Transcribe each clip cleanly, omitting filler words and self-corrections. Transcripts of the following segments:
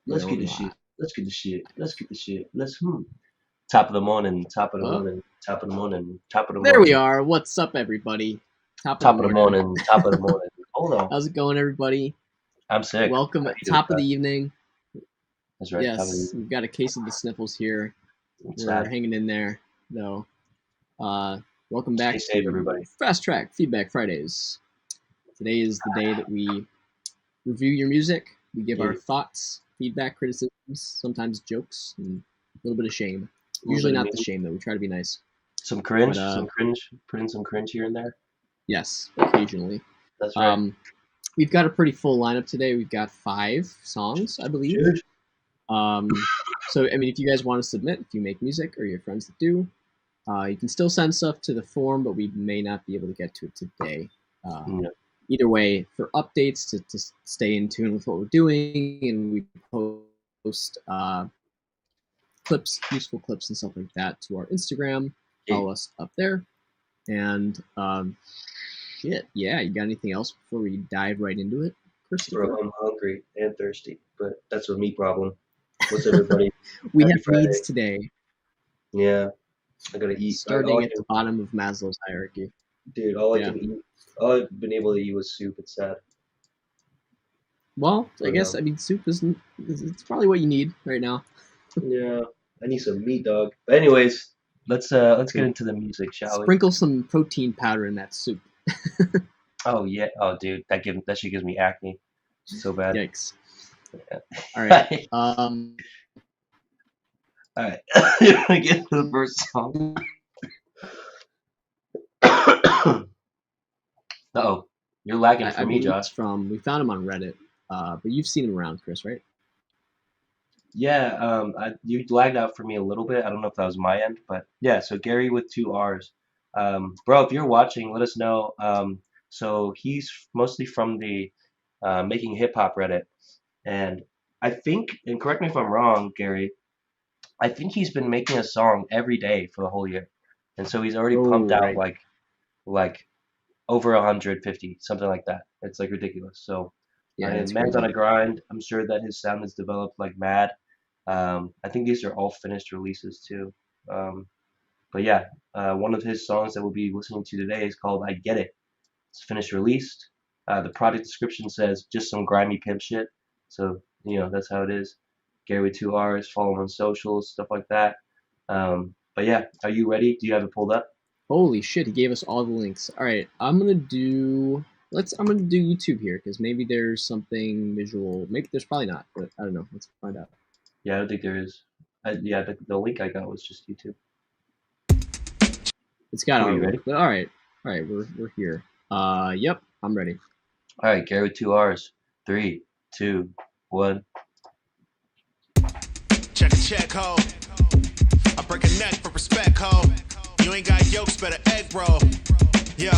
Let's No, get the no. shit. Let's get the shit. Let's get the shit. Top of the morning. Top of the Oh, morning. Top of the morning. Top of the there we morning. are. What's up, everybody? Top of the Top of the morning. morning. Top of the morning. Hold on. How's it going, everybody? I'm sick. Welcome How at you doing, top of the evening. That's right. Top of the Yes, we've got a case of the sniffles here. It's We're sad. hanging in there, though. Welcome back Stay safe, to everybody. Fast Track Feedback Fridays. Today is the day that we review your music. We give our thoughts, feedback, criticisms, sometimes jokes, and a little bit of shame. Usually not the shame, though. We try to be nice. Some cringe. Put in some cringe here and there. Yes, occasionally. That's right. We've got a pretty full lineup today. We've got 5 songs, I believe. Cheers. So, I mean, if you guys want to submit, if you make music or your friends that do, you can still send stuff to the forum, but we may not be able to get to it today. Either way, for updates to stay in tune with what we're doing, and we post clips, useful clips and stuff like that to our Instagram. Follow us up there. And shit, yeah, you got anything else before we dive right into it, Christopher? Bro, I'm hungry and thirsty, but that's a me problem. What's everybody? We have needs today. Yeah, I gotta eat. Starting at the bottom of Maslow's hierarchy. Dude, all I've been able to eat was soup. It's sad. Well, I guess I mean soup isn't. It's probably what you need right now. Yeah, I need some meat, dog. But anyways, let's get into the music, shall we? Sprinkle some protein powder in that soup. Oh yeah. Oh dude, that shit gives me acne. So bad. Yikes. Yeah. All right. All right. You want to get to the first song? Uh-oh. You're lagging for me, Josh. We found him on Reddit, but you've seen him around, Chris, right? Yeah, you lagged out for me a little bit. I don't know if that was my end, but yeah, so Gary with 2 R's. Bro, if you're watching, let us know. So he's mostly from the Making Hip Hop Reddit. And I think, and correct me if I'm wrong, Gary, I think he's been making a song every day for the whole year. And so he's already pumped out like over 150, something like that. It's like ridiculous. So yeah, man's crazy. On a grind. I'm sure that his sound is developed like mad. I think these are all finished releases too. But yeah, one of his songs that we'll be listening to today is called I Get It. It's finished released. The product description says just some grimy pimp shit. So, that's how it is. Gary with 2 R's, follow him on socials, stuff like that. But yeah, are you ready? Do you have it pulled up? Holy shit, he gave us all the links. All right, I'm gonna do YouTube here because maybe there's something visual. Maybe there's probably not, but I don't know. Let's find out. Yeah, I don't think there is. The link I got was just YouTube. It's got our link, but all right, we're here. Yep, I'm ready. All right, Gary with 2 R's. 3, 2, 1. Check, ho. I break a neck for respect, ho. You ain't got yolks, better egg roll. Yo,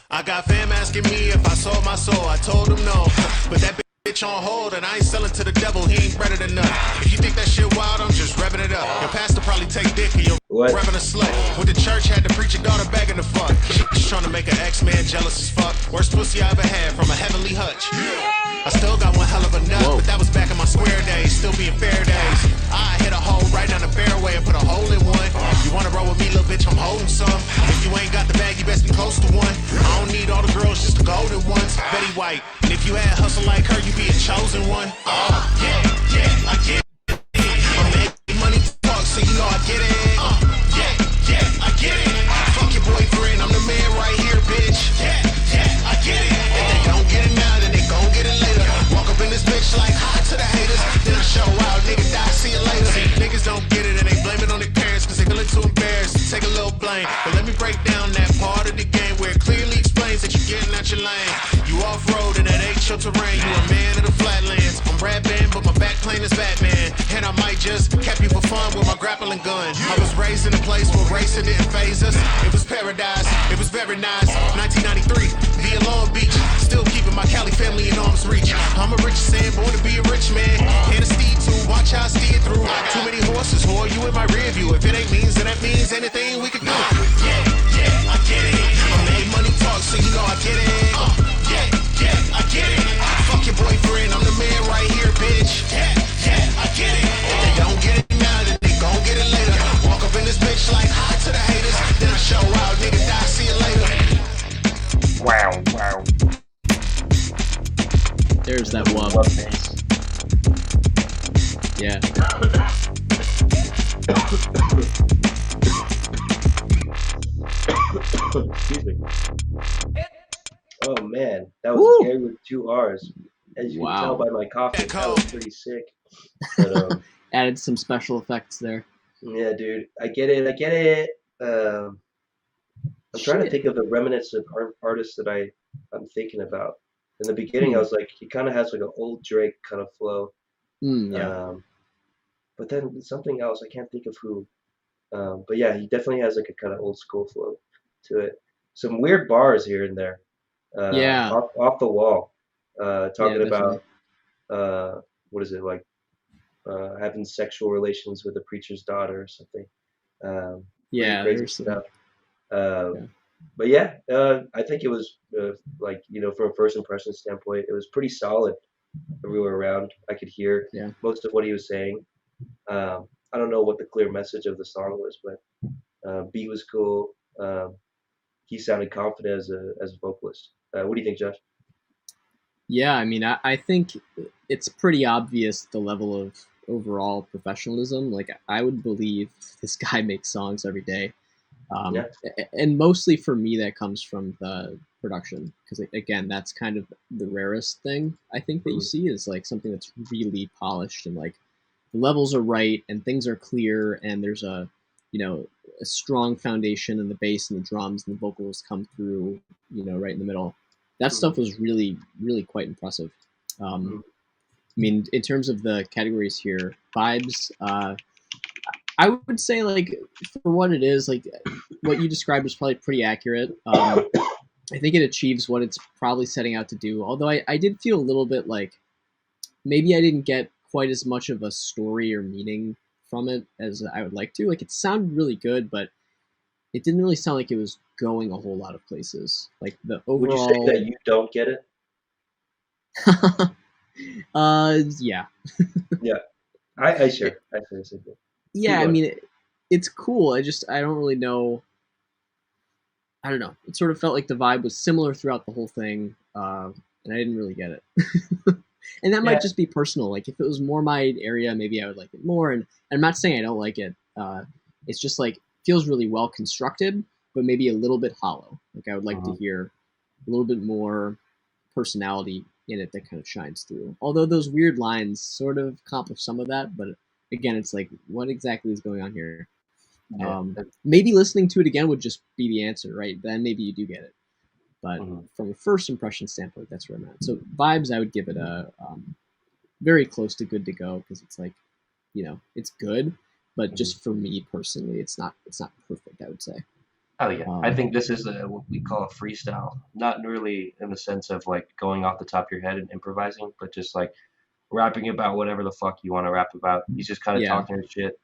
I got fam asking me if I sold my soul. I told them no, but that bitch on hold, and I ain't selling to the devil. He ain't breaded enough. If you think that shit wild, I'm just revving it up. Your pastor probably take dick, and you're revving a slut. Went to church, had to preach a daughter begging to fuck. Just trying to make an ex-man jealous as fuck. Worst pussy I ever had from a heavenly hutch. I still got one hell of a nut, but that was back in my square days, still being fair days. I hit a hole right down the fairway and put a hole in one. You wanna roll with me, little bitch, I'm holding some. If you ain't got the bag, you best be close to one. I don't need all the girls, just the golden ones. Betty White, and if you had hustle like her, you be a chosen one. Oh, yeah, I get it. I'm making money talk, so you know I get it. Yeah, I get it. Fuck your boyfriend, I'm the man right here, bitch. Yeah, I get it. If they don't get it now, then they gon' get it later. Walk up in this bitch like hi to the haters. Then I show out, nigga die, see you later. See, niggas don't get it and they blame it on their parents cause they feeling too embarrassed to take a little blame. But let me break down that part of the game where it clearly explains that you're getting out your lane. You off-road and that ain't your terrain. You a man of the flatlands. I'm rapping, but my back plane is Batman. And I might just cap you for fun with my grappling gun. I was raised in a place where racing didn't phase us. It was paradise, it was very nice. 1993, via Long Beach. Still keeping my Cali family in arm's reach. I'm a rich sand, born to be a rich man. And a steed too, watch how I steer through. Too many horses, whore, you in my rear view. If it ain't means, then that means anything we can do. Yeah, I get it. I made money talk, so you know I get it. Yeah, I get it. Fuck your boyfriend, I'm the man right here, bitch. Yeah, Yeah. Excuse me. Oh man, that was Woo! Gary with two R's. As you can tell Wow. by my coughing, that was pretty sick. But Added some special effects there. yeah, dude, I get it. I get it. Um, I'm trying to Shit. think of the remnants of artists that I'm thinking about. In the beginning, I Hmm. was like, he kind of has like an old Drake kind of flow. Yeah. But then something else, I can't think of who. But yeah, he definitely has like a kind of old school flow to it. Some weird bars here and there, Yeah. off the wall, Yeah, talking definitely. about what is it like having sexual relations with a preacher's daughter or something. Pretty Yeah, crazy there's some. stuff. Uh, Yeah. but yeah, I think it was like from a first impression standpoint, it was pretty solid everywhere around. I could hear Yeah. most of what he was saying. I don't know what the clear message of the song was, but beat was cool. He sounded confident as a vocalist. What do you think, Josh? Yeah, I mean, I think it's pretty obvious the level of overall professionalism. Like, I would believe this guy makes songs every day. Yeah. And mostly for me, that comes from the production. Because, again, that's kind of the rarest thing I think that you Mm-hmm. see is like something that's really polished and like the levels are right and things are clear and there's you know, a strong foundation in the bass and the drums and the vocals come through, right in the middle. That Mm-hmm. stuff was really, really quite impressive. Mm-hmm. I mean, in terms of the categories here, vibes, I would say like for what it is, like what you described is probably pretty accurate. I think it achieves what it's probably setting out to do. Although I did feel a little bit like maybe I didn't get quite as much of a story or meaning from it as I would like to. Like it sounded really good, but it didn't really sound like it was going a whole lot of places. Like the Would you say that overall, you don't get it? yeah, Yeah, I share. I share the same thing. Keep yeah. I going. mean, it's cool. I don't really know. I don't know. It sort of felt like the vibe was similar throughout the whole thing, and I didn't really get it. And that Yeah. might just be personal. Like if it was more my area, maybe I would like it more. And I'm not saying I don't like it. It's just like feels really well constructed, but maybe a little bit hollow. Like I would like to Mm-hmm. hear a little bit more personality in it that kind of shines through. Although those weird lines sort of accomplish some of that, but again, it's like what exactly is going on here? Yeah. Maybe listening to it again would just be the answer, right? Then maybe you do get it. But Mm-hmm. from a first impression standpoint, that's where I'm at. So vibes, I would give it a very close to good to go because it's like, it's good, but Mm-hmm. just for me personally, it's not perfect. I would say. Oh yeah, I Um, think this is what we call a freestyle. Not really in the sense of like going off the top of your head and improvising, but just like rapping about whatever the fuck you want to rap about. He's just kind of yeah, talking his shit.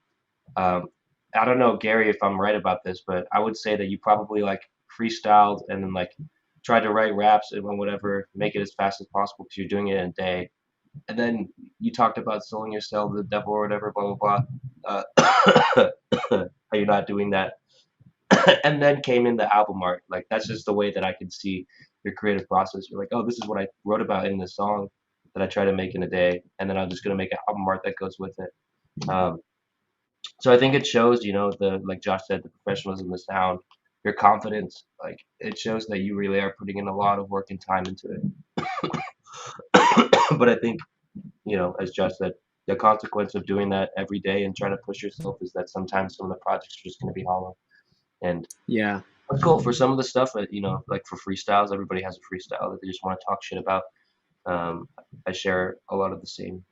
Um, I don't know, Gary, if I'm right about this, but I would say that you probably like freestyled and then like tried to write raps and whatever, make it as fast as possible because you're doing it in a day. And then you talked about selling yourself to the devil or whatever, blah blah blah. How you're not doing that, and then came in the album art. Like that's just the way that I could see your creative process. You're like, oh, this is what I wrote about in this song that I try to make in a day, and then I'm just gonna make an album art that goes with it. So I think it shows, the like Josh said, the professionalism, the sound, your confidence. Like it shows that you really are putting in a lot of work and time into it. But I think, as Josh said, the consequence of doing that every day and trying to push yourself is that sometimes some of the projects are just going to be hollow. And yeah, that's cool for some of the stuff that, like for freestyles, everybody has a freestyle that they just want to talk shit about. Um, I share a lot of the same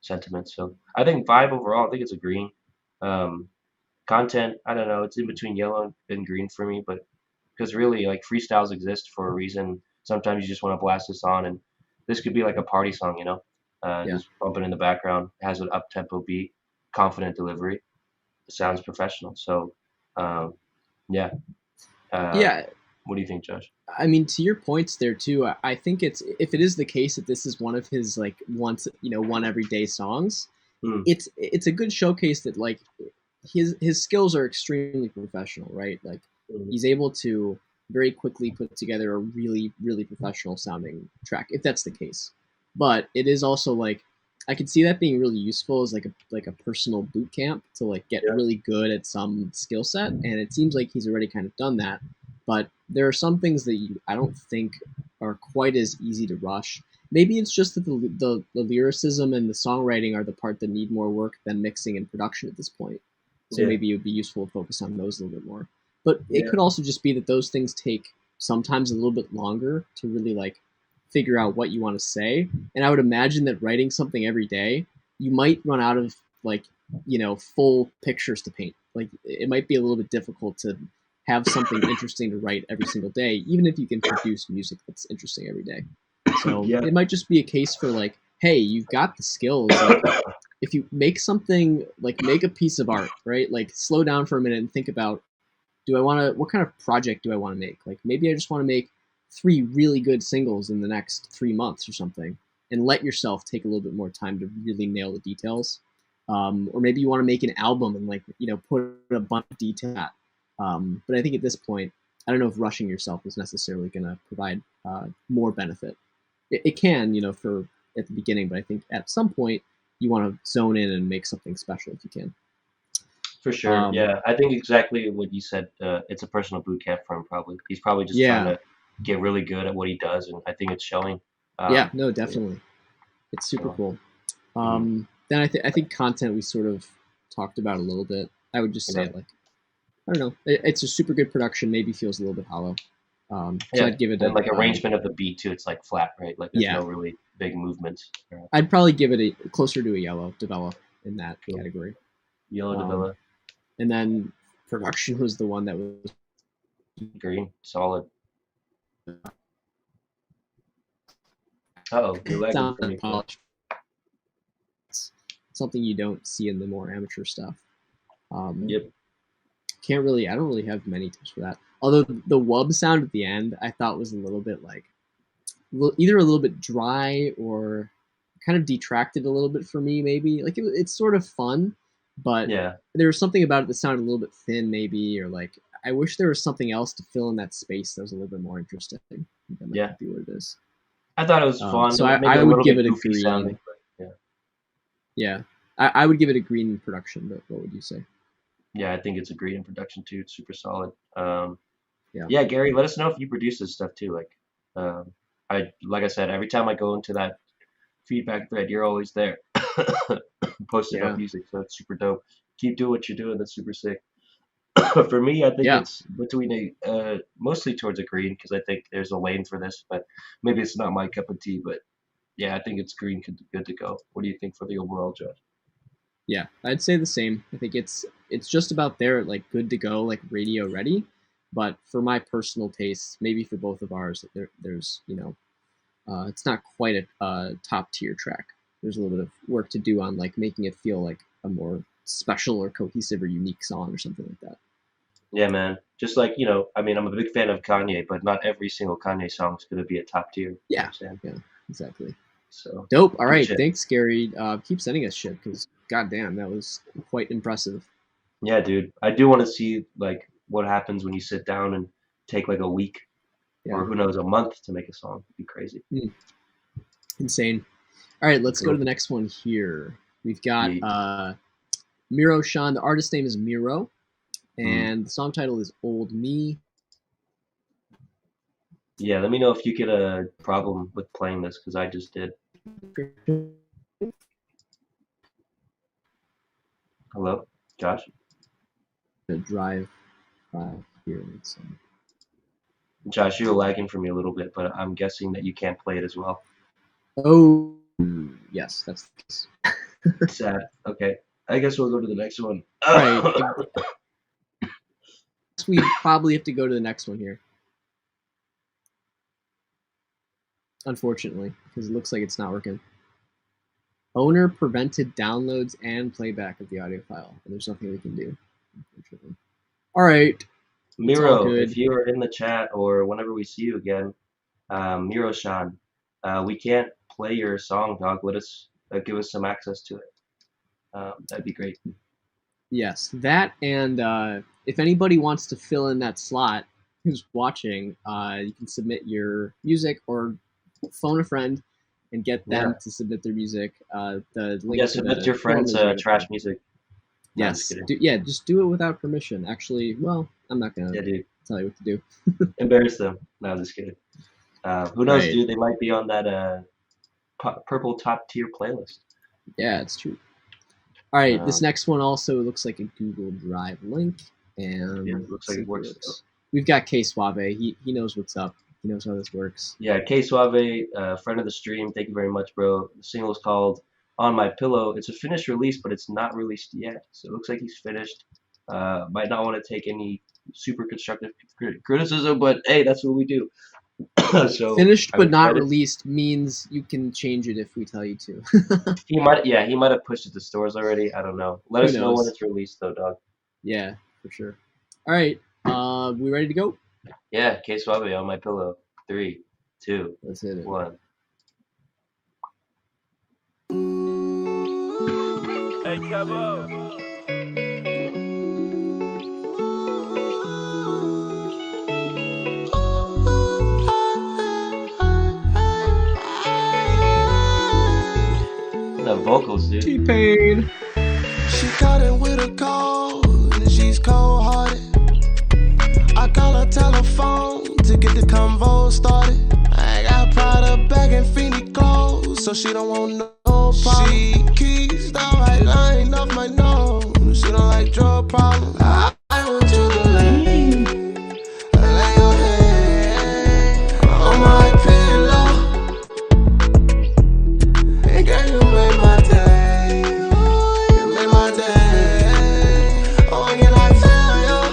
sentiments. So I think vibe overall, I think it's a green. Um, Content, I don't know, it's in between yellow and green for me, but because really, like freestyles exist for a reason. Sometimes you just want to blast this on, and this could be like a party song, yeah, just bumping in the background. It has an up tempo beat, confident delivery, sounds professional. So, um, yeah. Uh, yeah. what do you think, Josh? I mean, to your points there too. I think it's if it is the case that this is one of his like once one everyday songs, Mm, it's a good showcase that like his skills are extremely professional, right? Like mm, he's able to very quickly put together a really really professional sounding track if that's the case. But it is also like I could see that being really useful as like a personal boot camp to like get Yeah, really good at some skill set, and it seems like he's already kind of done that. But there are some things that I don't think are quite as easy to rush. Maybe it's just that the lyricism and the songwriting are the part that need more work than mixing and production at this point. So yeah, maybe it would be useful to focus on those a little bit more. But it yeah, could also just be that those things take sometimes a little bit longer to really like figure out what you want to say. And I would imagine that writing something every day, you might run out of like, full pictures to paint. Like it might be a little bit difficult to have something interesting to write every single day, even if you can produce music that's interesting every day. So yeah, it might just be a case for like, hey, you've got the skills. Like if you make something, like make a piece of art, right? Like slow down for a minute and think about, what kind of project do I want to make? Like maybe I just want to make 3 really good singles in the next 3 months or something, and let yourself take a little bit more time to really nail the details. Or maybe you want to make an album and like put a bunch of detail. But I think at this point, I don't know if rushing yourself is necessarily going to provide more benefit. It can, for at the beginning, but I think at some point you want to zone in and make something special if you can. for sure. Um, Yeah, I think exactly what you said. It's a personal boot camp for him. Probably he's probably just trying yeah, to get really good at what he does, and I think it's showing. yeah, no, Yeah, definitely, it's super so cool. mhm, Then I think content we sort of talked about a little bit. I would just yeah, say like I don't know, it's a super good production. Maybe feels a little bit hollow. So yeah, I'd give it and a like arrangement of the beat too. It's like flat, right? Like there's yeah. no really big movements. I'd probably give it a closer to a yellow develop in that Cool. category. Yellow Um, Davila, and then production was the one that was green, solid. Uh-oh, you're lagging sound for and me, Phil. polish. It's something you don't see in the more amateur stuff. Um, Yep. I don't really have many tips for that. Although the wub sound at the end, I thought was a little bit like, either a little bit dry or kind of detracted a little bit for me. Maybe like it's sort of fun, but Yeah. there was something about it that sounded a little bit thin, maybe, or like I wish there was something else to fill in that space that was a little bit more interesting. I think that Yeah. might be what it is. I thought it was fun. It So was maybe I a would little give bit it a goofy sounding, green. but yeah. Yeah, I would give it a green production. But what would you say? Yeah, I think it's a great in production too. It's super solid. Yeah. Yeah, Gary, let us know if you produce this stuff too. Like I said, every time I go into that feedback thread, you're always there, posting up Yeah. music. So it's super dope. Keep doing what you're doing. That's super sick. For me, I think Yeah. it's between mostly towards a green because I think there's a lane for this, but maybe it's not my cup of tea. But yeah, I think it's green, good to go. What do you think for the overall judge? Yeah, I'd say the same. I think it's just about there, like good to go, like radio ready. But for my personal taste, maybe for both of ours, there's it's not quite a top tier track. There's a little bit of work to do on like making it feel like a more special or cohesive or unique song or something like that. Yeah, man. Just like, I mean, I'm a big fan of Kanye, but not every single Kanye song is going to be a top tier. You know what Yeah, I'm saying? yeah, exactly. So, Dope. All good right, shit. thanks, Gary. Keep sending us shit because goddamn, that was quite impressive. Yeah, dude. I do want to see like what happens when you sit down and take like a week Yeah, or who knows, a month to make a song. It'd be crazy. insane. All right, let's go to Cool. the next one here. We've got Yeah. Miro Sean. The artist name is Miro, Mm. and the song title is Old Me. Yeah, let me know if you get a problem with playing this because I just did. Hello, Josh? Drive here. Josh, you're lagging for me a little bit, but I'm guessing that you can't play it as well. Oh, yes, that's the case. Sad. Okay. I guess we'll go to the next one. All right, we probably have to go to the next one here. Unfortunately, because it looks like it's not working. Owner prevented downloads and playback of the audio file, and there's nothing we can do, unfortunately. All right, it's all Miro, if good. you are in the chat or whenever we see you again, Miro-san, we can't play your song, dog. Let us give us some access to it. That'd be great. Yes, that and if anybody wants to fill in that slot who's watching, you can submit your music or phone a friend and get Yeah. them to submit their music. The link Yeah, to submit the your forum friends' is right up trash there. music. No, I'm just Yes, kidding. yeah, just do it without permission. Actually, well, I'm not gonna Yeah, dude. tell you what to do. Embarrass them. No, I'm just kidding. Who knows, Right? dude? They might be on that purple top tier playlist. Yeah, it's true. All right, this Um, next one also looks like a Google Drive link, yeah, and looks let's like see it if it works. works. We've got K Suave. He knows what's up. He knows how this works. Yeah, K Suave, friend of the stream. Thank you very much, bro. The single is called "On My Pillow." It's a finished release, but it's not released yet. So it looks like he's finished. Might not want to take any super constructive criticism, but hey, that's what we do. So Finished I'm but not excited. released means you can change it if we tell you to. He might have pushed it to stores already. I don't know. Let Who us know when knows? it's released, though, dog. Yeah, for sure. All right, we ready to go? Yeah, K Suave on my pillow. Three, two, Let's hit it. one. Hey, Cabo. The vocals, dude. T-Pain. She got in with a cold, and she's cold hearted. I call her telephone to get the convo started. I got Prada bag and Feeny clothes, so she don't want no problem. She keeps the right line off my nose. She don't like drug problems. I want you to lay your head on my pillow. And girl, you made my day. Oh, you made my day. Oh, I get like fire.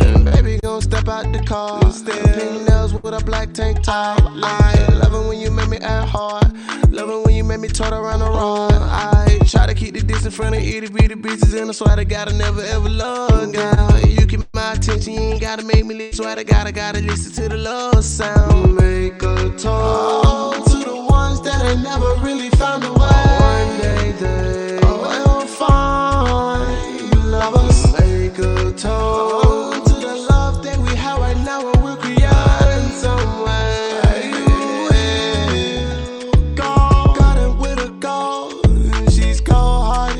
And baby gon' step out the car. Pink nails with a black tank top. I love it when you make me act hard. Love it when you make me tote around the rod. I try to keep the distance from the itty bitty bitches, and I swear to God I never ever love. Girl, you keep my attention, you ain't gotta make me listen. Swear to God I gotta listen to the love sound. Make a toast to the ones that ain't never really found a way. One day they will find lovers. Make a toast to the love that we have right now, and we're creating some way. Got it with a goal, she's cold-hearted.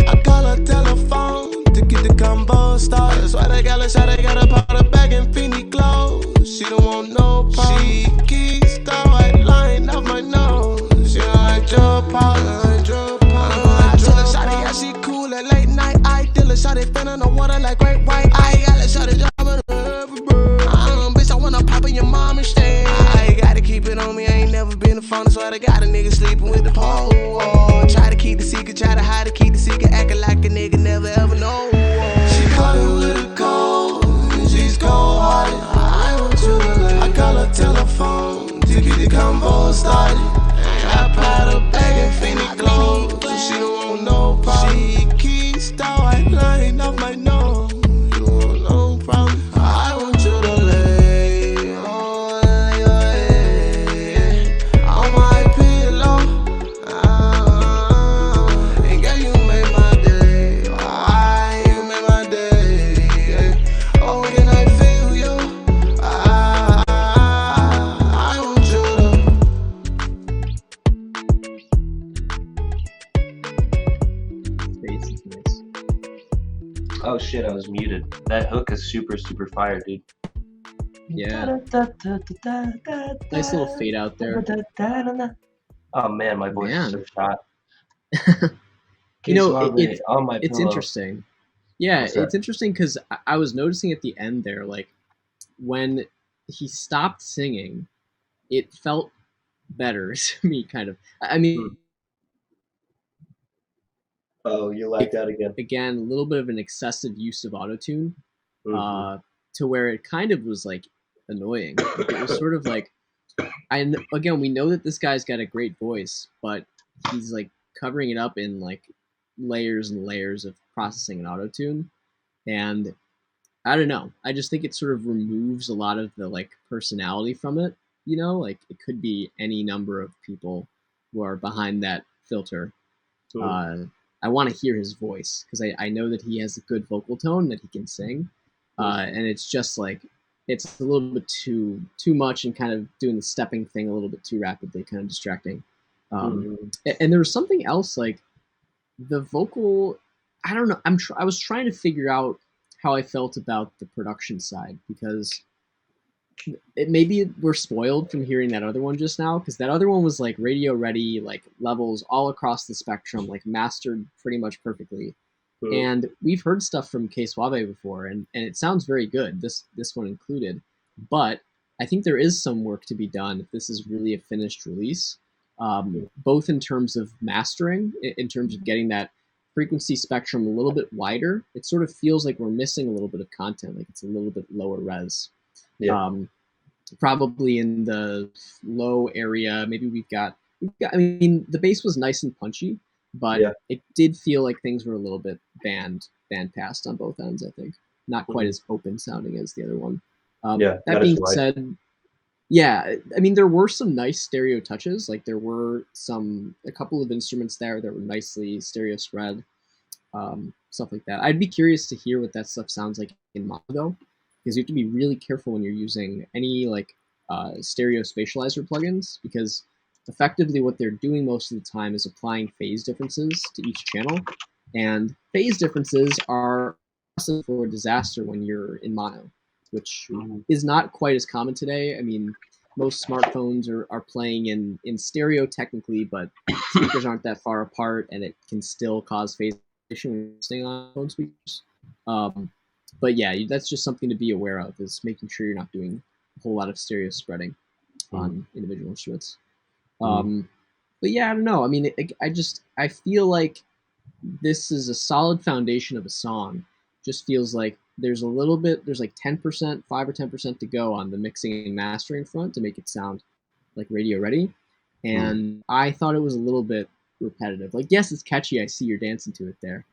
I call her telephone to get the combo started. Swear to God, I got a powder bag and Feeny clothes. She don't want no problem. She keeps the white line off my nose. She don't like drug problems. I tell her shawty, yeah, she cool at late night. I tell her shawty, finna the water like great white. I got her shawty driving bitch, I wanna pop in your mom and stay. I gotta keep it on me, I ain't never been a phone. Swear to God, a nigga sleeping with the pole. Try to keep the secret, try to hide to keep the secret, acting like a nigga never ever know. She caught it with a cold, and she's cold-hearted. I want you to lay. I call her telephone to get the combo started. I pat her bag and Feeny clothes, so she don't want no problem. She keeps the white line off my nose. You want no problem. I want you to lay on your head on my pillow. And girl, you made my day. You made my day. Oh, can I feel you? I want you to. Bass is nice. Oh shit, I was muted. That hook is super, super fire, dude. Yeah, nice little fade out there. Oh man, my voice is so Man. shot. You know, Suave on my it's pillow. interesting. Yeah, What's that? it's interesting because I was noticing at the end there, like when he stopped singing, it felt better to me, kind of. I mean, Oh, you lagged out again. again, a little bit of an excessive use of autotune, Mhm. to where it kind of was like annoying. Like, it was sort of like, again, we know that this guy's got a great voice, but he's like covering it up in like layers and layers of processing and autotune, and I don't know. I just think it sort of removes a lot of the like personality from it. You know, like it could be any number of people who are behind that filter. Uh, I want to hear his voice because I know that he has a good vocal tone that he can sing, and it's just like it's a little bit too much and kind of doing the stepping thing a little bit too rapidly, kind of distracting. Mm-hmm. And there was something else like the vocal. I don't know. I was trying to figure out how I felt about the production side because maybe we're spoiled from hearing that other one just now because that other one was like radio ready, like levels all across the spectrum, like mastered pretty much perfectly. And we've heard stuff from K Suave before, and it sounds very good. This one included, but I think there is some work to be done if this is really a finished release, both in terms of mastering, in terms of getting that frequency spectrum a little bit wider. It sort of feels like we're missing a little bit of content, like it's a little bit lower res. Yeah. Probably in the low area. Maybe we've got. I mean, the bass was nice and punchy, but Yeah. it did feel like things were a little bit band passed on both ends. I think not quite as open sounding as the other one. Yeah. That That is being right. said, yeah, I mean there were some nice stereo touches. Like there were a couple of instruments there that were nicely stereo spread, stuff like that. I'd be curious to hear what that stuff sounds like in mono though, because you have to be really careful when you're using any like stereo spatializer plugins because effectively what they're doing most of the time is applying phase differences to each channel, and phase differences are for a disaster when you're in mono, which is not quite as common today. I mean, most smartphones are playing in stereo technically, but speakers aren't that far apart, and it can still cause phase staying on phone speakers. But yeah, that's just something to be aware of, is making sure you're not doing a whole lot of stereo spreading on individual instruments. But yeah, I don't know. I mean, I feel like this is a solid foundation of a song. Just feels like there's like 10%, 5 or 10% to go on the mixing and mastering front to make it sound like radio ready. And I thought it was a little bit repetitive. Like, yes, it's catchy. I see you're dancing to it there.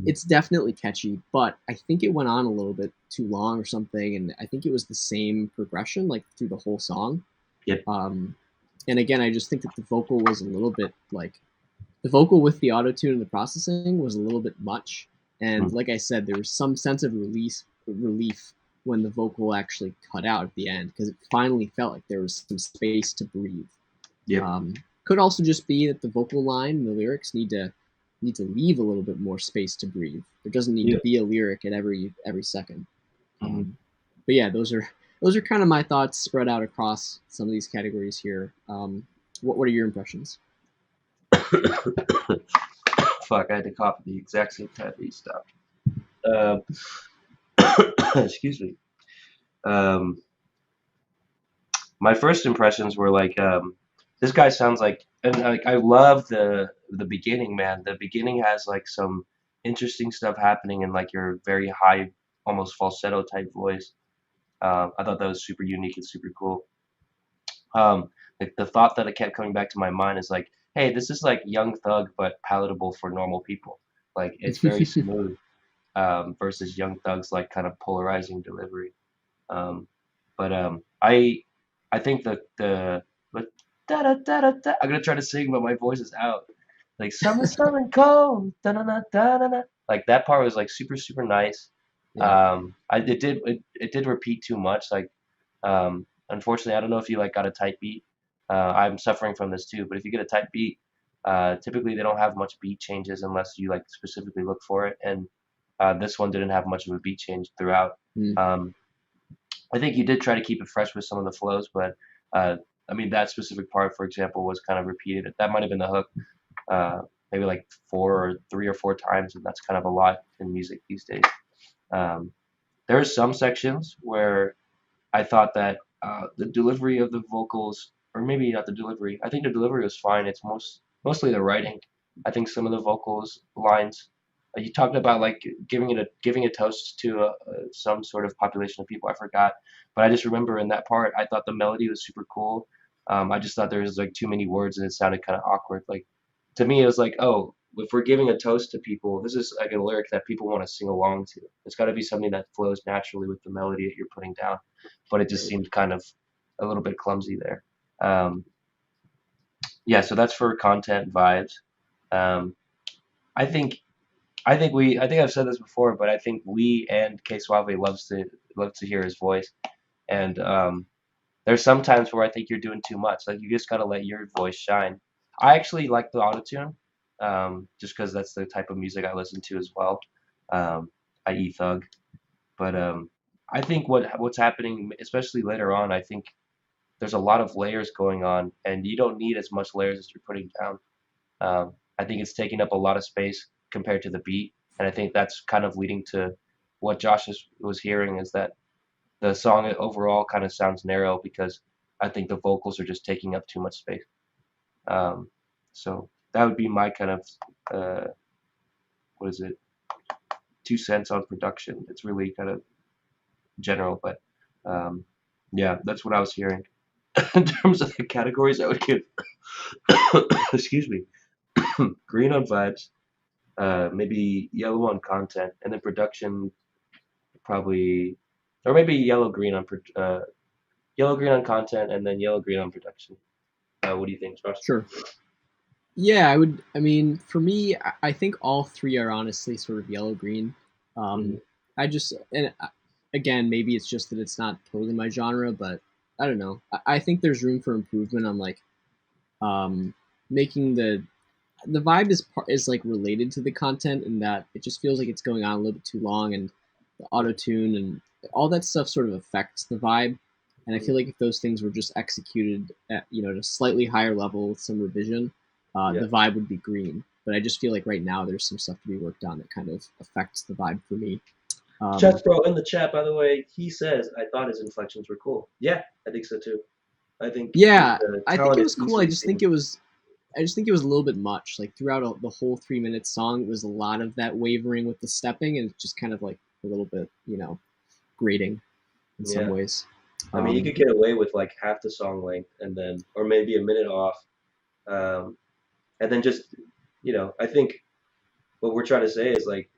It's definitely catchy, but I think it went on a little bit too long or something. And I think it was the same progression like through the whole song. Yep. And again, I just think that the vocal was a little bit like the vocal with the auto-tune and the processing was a little bit much. And like I said, there was some sense of relief when the vocal actually cut out at the end because it finally felt like there was some space to breathe. Yeah. Could also just be that the vocal line and the lyrics need to leave a little bit more space to breathe. There doesn't need to be a lyric at every second. But yeah, those are kind of my thoughts spread out across some of these categories here. What are your impressions? Fuck, I had to cough at the exact same time that you stopped. Excuse me. My first impressions were like, this guy sounds like, and like I love the beginning, man. The beginning has like some interesting stuff happening in like your very high, almost falsetto type voice. I thought that was super unique and super cool. Like the thought that it kept coming back to my mind is like, hey, this is like Young Thug but palatable for normal people. Like it's very smooth versus Young Thug's like kind of polarizing delivery. But I think that the da da da da da. I'm gonna try to sing, but my voice is out. Like summer cold, da da da da da. Like that part was like super super nice. Yeah. It did repeat too much. Like unfortunately, I don't know if you like got a tight beat. I'm suffering from this too. But if you get a tight beat, typically they don't have much beat changes unless you like specifically look for it. And this one didn't have much of a beat change throughout. I think you did try to keep it fresh with some of the flows, but I mean that specific part, for example, was kind of repeated. That might have been the hook, maybe like 3 or 4 times, and that's kind of a lot in music these days. There are some sections where I thought that the delivery of the vocals, or maybe not the delivery. I think the delivery was fine. It's mostly the writing. I think some of the vocals lines. You talked about like giving a toast to some sort of population of people. I forgot, but I just remember in that part, I thought the melody was super cool. I just thought there was like too many words and it sounded kind of awkward. Like to me, it was like, oh, if we're giving a toast to people, this is like a lyric that people want to sing along to. It's got to be something that flows naturally with the melody that you're putting down. But it just seemed kind of a little bit clumsy there. Yeah, so that's for content vibes. I think I've said this before, but I think we and K Suave loves love to hear his voice. And there's some times where I think you're doing too much. Like you just gotta let your voice shine. I actually like the autotune, just because that's the type of music I listen to as well. I.e. Thug. But I think what's happening, especially later on, I think there's a lot of layers going on, and you don't need as much layers as you're putting down. I think it's taking up a lot of space compared to the beat, and I think that's kind of leading to what was hearing is that the song overall kind of sounds narrow because I think the vocals are just taking up too much space. Um, so that would be my kind of uh, what is it? 2 cents on production. It's really kind of general, but um, yeah, that's what I was hearing. In terms of the categories, I would give excuse me, green on vibes, maybe yellow on content, and then production probably, or maybe yellow green on content, and then yellow green on production. What do you think, Josh? Sure. Yeah, I would. I mean, for me, I think all three are honestly sort of yellow green. Mhm. I just and again, maybe it's just that it's not totally my genre, but I don't know. I think there's room for improvement on like um, making the vibe is like related to the content in that it just feels like it's going on a little bit too long, and the auto tune and all that stuff sort of affects the vibe. And I feel like if those things were just executed at at a slightly higher level with some revision, Yeah. the vibe would be green. But I just feel like right now there's some stuff to be worked on that kind of affects the vibe for me. Chess Bro in the chat, by the way, he says I thought his inflections were cool. Yeah, I think so too. I think he's Yeah, a I think it talented, was cool. easily singing. I just think it was a little bit much. Like throughout the whole 3 minute song, it was a lot of that wavering with the stepping, and it's just kind of like a little bit, grating in some Yeah. ways. I mean, you could get away with like half the song length and then, or maybe a minute off, and then just, I think what we're trying to say is like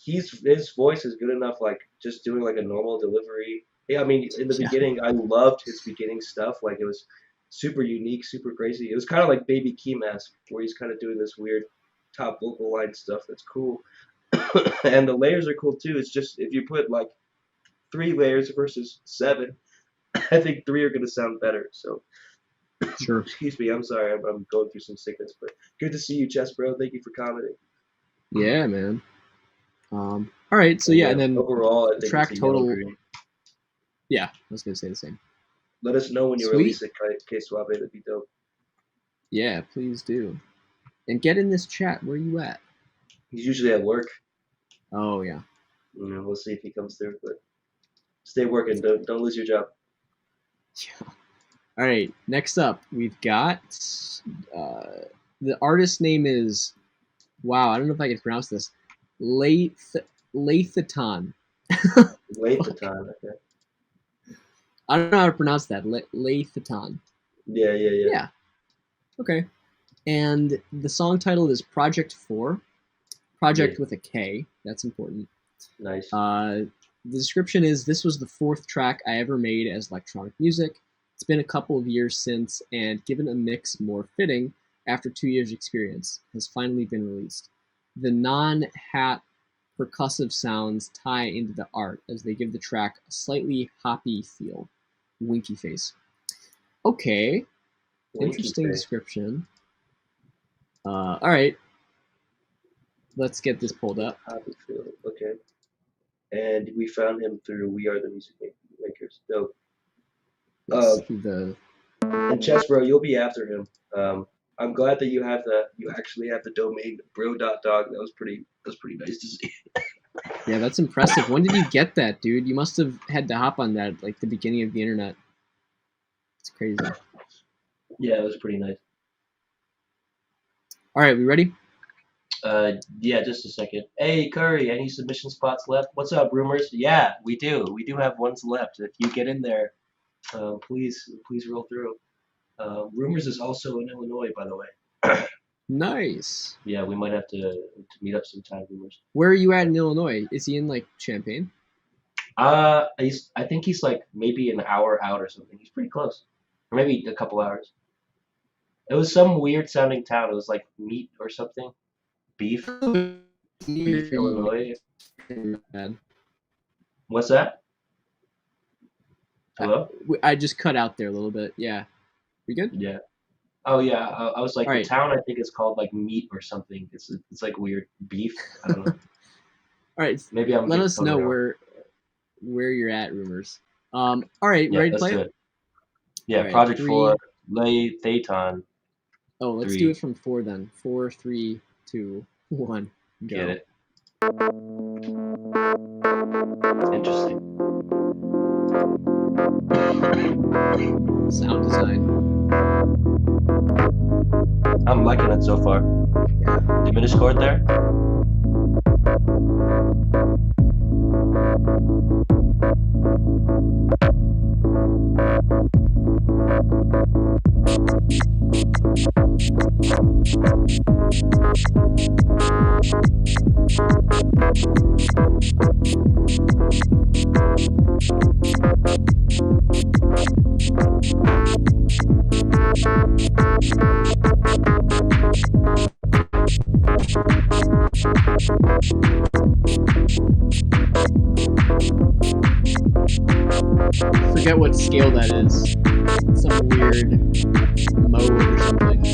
his voice is good enough, like just doing like a normal delivery. Yeah, I mean, in the Yeah, beginning, I loved his beginning stuff. Like it was super unique, super crazy. It was kind of like Baby Key Mask, where he's kind of doing this weird top vocal line stuff that's cool, and the layers are cool too. It's just if you put like 3 layers versus 7, I think 3 are gonna sound better. So sure. excuse me, I'm sorry, I'm going through some sickness, but good to see you, Chess Bro. Thank you for commenting. Yeah, man. All right, so And yeah, yeah, and then overall, I the think it's track a yellow total. green. Yeah, I was gonna say the same. Let us know when you Sweet. release it, K Suave. That'd be dope. Yeah, please do. And get in this chat. Where you at? He's usually at work. Oh yeah. We'll see if he comes through, but stay working. Don't lose your job. Yeah. All right. Next up, we've got the artist name is wow. I don't know if I can pronounce this. Lathaton. Wait the time. Okay. I don't know how to pronounce that. Lathaton. Yeah. Yeah. Okay. And the song title is Project 4. Project Yeah. with a K. That's important. Nice. The description is this was the 4th track I ever made as electronic music. It's been a couple of years since, and given a mix more fitting after 2 years' experience, has finally been released. The non-hat percussive sounds tie into the art as they give the track a slightly hoppy feel. Winky face. Okay, Winky interesting face. description. All right, let's get this pulled up. Happy feel. Okay. And we found him through We Are the Music Makers. Dope. Yes, the And Chess Bro, you'll be after him. I'm glad that you actually have the domain bro.dog. That was pretty nice to see. Yeah, that's impressive. When did you get that, dude? You must have had to hop on that like the beginning of the internet. It's crazy. Yeah, it was pretty nice. All right, we ready? Yeah, just a second. Hey, Curry, any submission spots left? What's up, rumors? Yeah, we do. We do have ones left. If you get in there, please roll through. Rumors is also in Illinois, by the way. Nice. Yeah, we might have to meet up sometime, rumors. Where are you at in Illinois? Is he in like Champaign? I think he's like maybe an hour out or something. He's pretty close, or maybe a couple hours. It was some weird sounding town. It was like meat or something, beef, Illinois. Man. What's that? Hello? I just cut out there a little bit. Yeah. We good? Yeah. Oh yeah. I was like All the right. town. I think is called like Meat or something. It's like weird beef. I don't know. All right. Maybe I'm Let getting us totally know wrong. where you're at, Rumors. All right. Yeah, Ready to let's play do it? it. All Yeah, right. Project 4, 3. Lay Theton Oh, let's do 3. it from 4 then. 4, 3, 2, 1, Get go. it? Interesting. Sound design. I'm liking it so far. Yeah. Diminished chord there. Forget what scale that is. Some weird mode or something.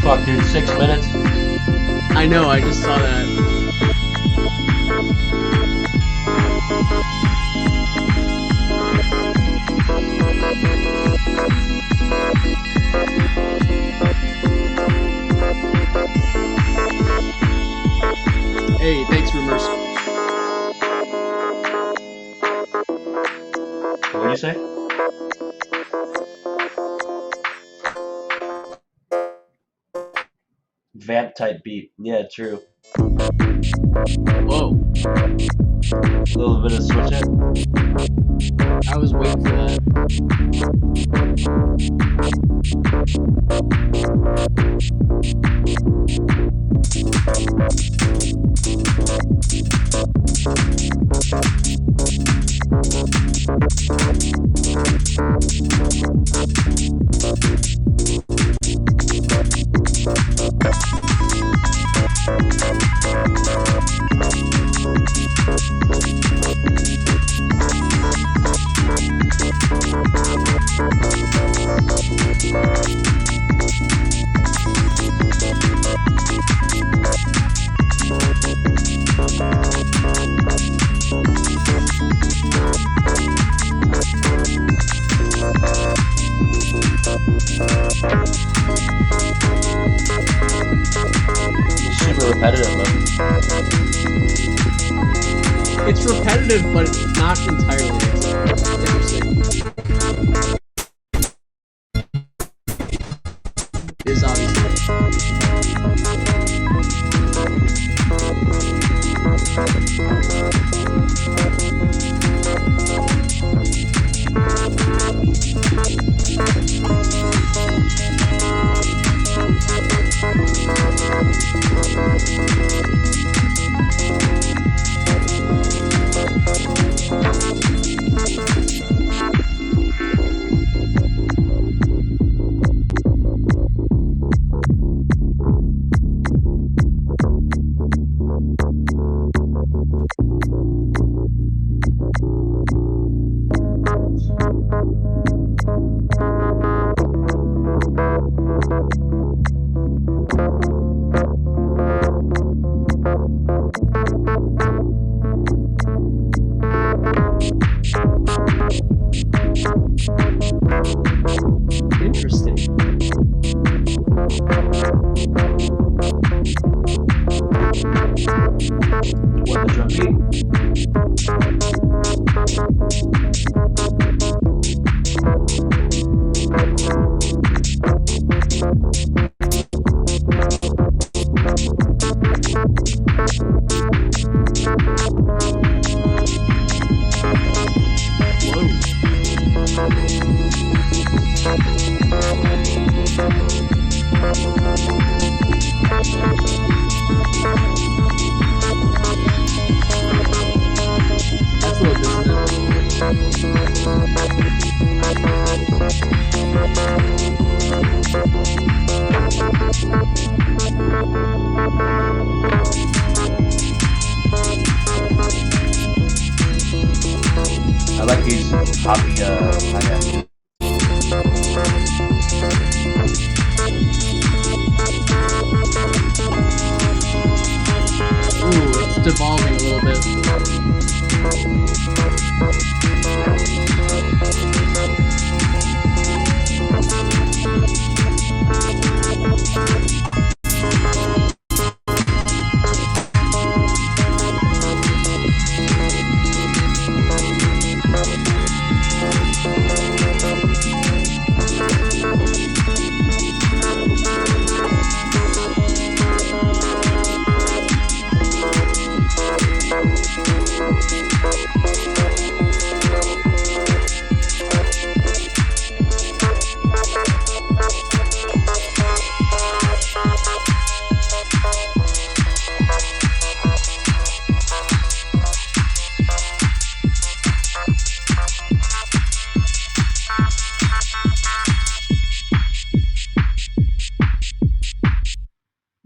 Fuck, dude, 6 minutes. I know, I just saw that. Hey, thanks, Rumors. What do you say? Vamp type beat. Yeah, true. Whoa, A little bit of switch it. I was waiting for that. It's super repetitive, though. It's repetitive, but not entirely. It's interesting. It is obviously. hi-hat. Ooh, it's devolving a little bit.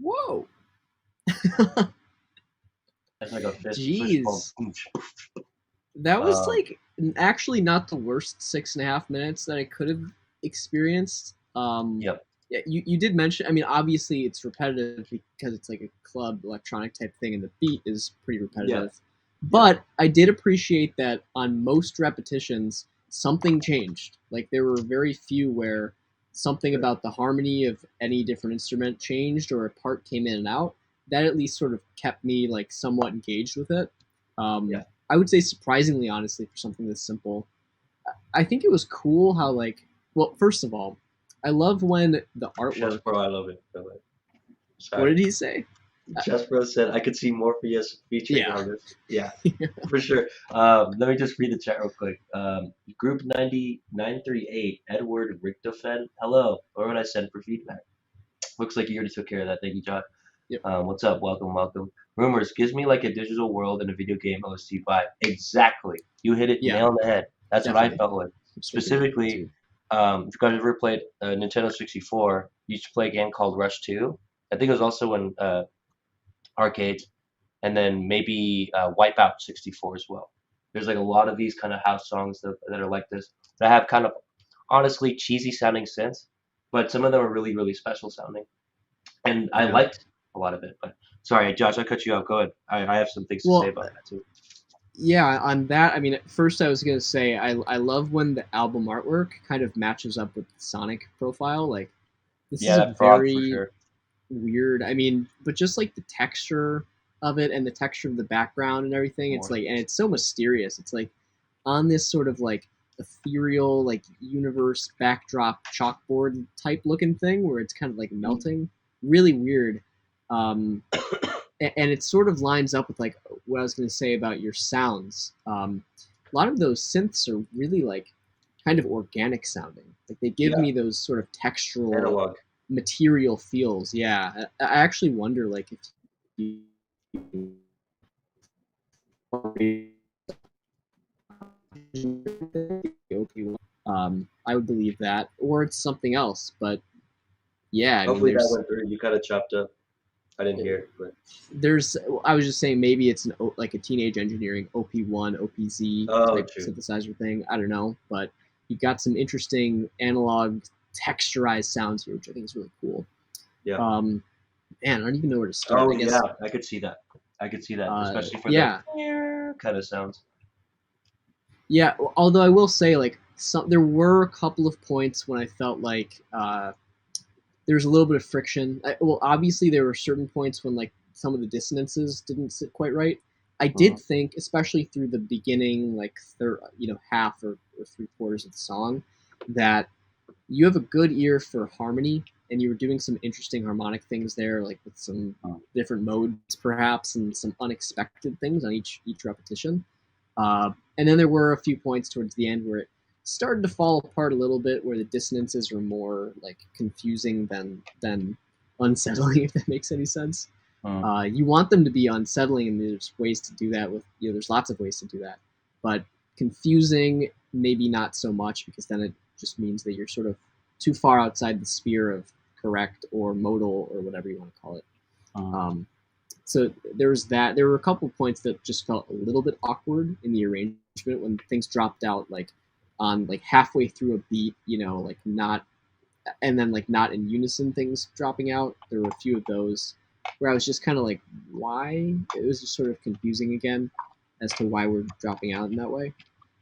Whoa. That's like a fist bump. Jeez. That was Um, like actually not the worst 6.5 minutes that I could have experienced. yep. Yeah, you did mention. I mean, obviously it's repetitive because it's like a club electronic type thing, and the beat is pretty repetitive. But I did appreciate that on most repetitions, something changed. Like there were very few where something about the harmony of any different instrument changed or a part came in and out. That at least sort of kept me like somewhat engaged with it. Yeah. I would say surprisingly, honestly, for something this simple. I think it was cool how like, well, first of all, I love when the Chess artwork. Bro, I love it. Go ahead. What Sorry. did he say? Chess Bro said I could see Morpheus featuring Yeah. on this. Yeah, for sure. Let me just read the chat real quick. Group 9938, Edward Richtofen. Hello. Or would I send for feedback? Looks like you already took care of that. Thank you, John. Yep. What's up? Welcome, welcome. Rumors gives me like a digital world and a video game OST vibe. Exactly. You hit it Yeah, nail on the head. That's what I definitely. felt with. I'm sort of thinking that Specifically, too. if you guys ever played Nintendo 64, you used to play a game called Rush 2. I think it was also in arcades, and then maybe Wipeout 64 as well. There's like a lot of these kind of house songs that are like this that have kind of honestly cheesy sounding synths, but some of them are really, really special sounding. And I Yeah. liked a lot of it. But sorry, Josh, I cut you off. Go ahead. I have some things to say Well, about that too. yeah, on that, I mean, at first I was gonna say I love when the album artwork kind of matches up with the Sonic profile. Like this Yeah, is a that frog for very sure. weird. I mean, but just like the texture of it and the texture of the background and everything, it's like, and it's so mysterious. It's like on this sort of like ethereal, like universe backdrop chalkboard type looking thing where it's kind of like melting. Really weird. Um, and it sort of lines up with like what I was going to say about your sounds. A lot of those synths are really like kind of organic sounding. Like they give Yeah, me those sort of textural analog. material feels. Yeah, I actually wonder like if you I would believe that, or it's something else. But yeah, I mean, Hopefully that went through. You kind of chopped up. I didn't hear it, but there's. I was just saying maybe it's like a teenage engineering OP1, OPZ oh, type true. synthesizer thing. I don't know, but you've got some interesting analog texturized sounds here, which I think is really cool. Yeah. Man, I don't even know where to start. Oh I guess. yeah, I could see that. I could see that, especially for Yeah, the kind of sounds. yeah. Although I will say, like, there were a couple of points when I felt like there was a little bit of friction. Well, obviously there were certain points when like some of the dissonances didn't sit quite right. I did think, especially through the beginning, like half or 3/4 of the song, that you have a good ear for harmony, and you were doing some interesting harmonic things there, like with some different modes perhaps, and some unexpected things on each repetition. And then there were a few points towards the end where it started to fall apart a little bit, where the dissonances were more like confusing than unsettling, if that makes any sense. You want them to be unsettling, and there's ways to do that with there's lots of ways to do that, but confusing maybe not so much, because then it just means that you're sort of too far outside the sphere of correct or modal or whatever you want to call it. So there was that. There were a couple of points that just felt a little bit awkward in the arrangement when things dropped out like on like halfway through a beat, like not, and then like not in unison things dropping out. There were a few of those where I was just kind of like, why? It was just sort of confusing again as to why we're dropping out in that way.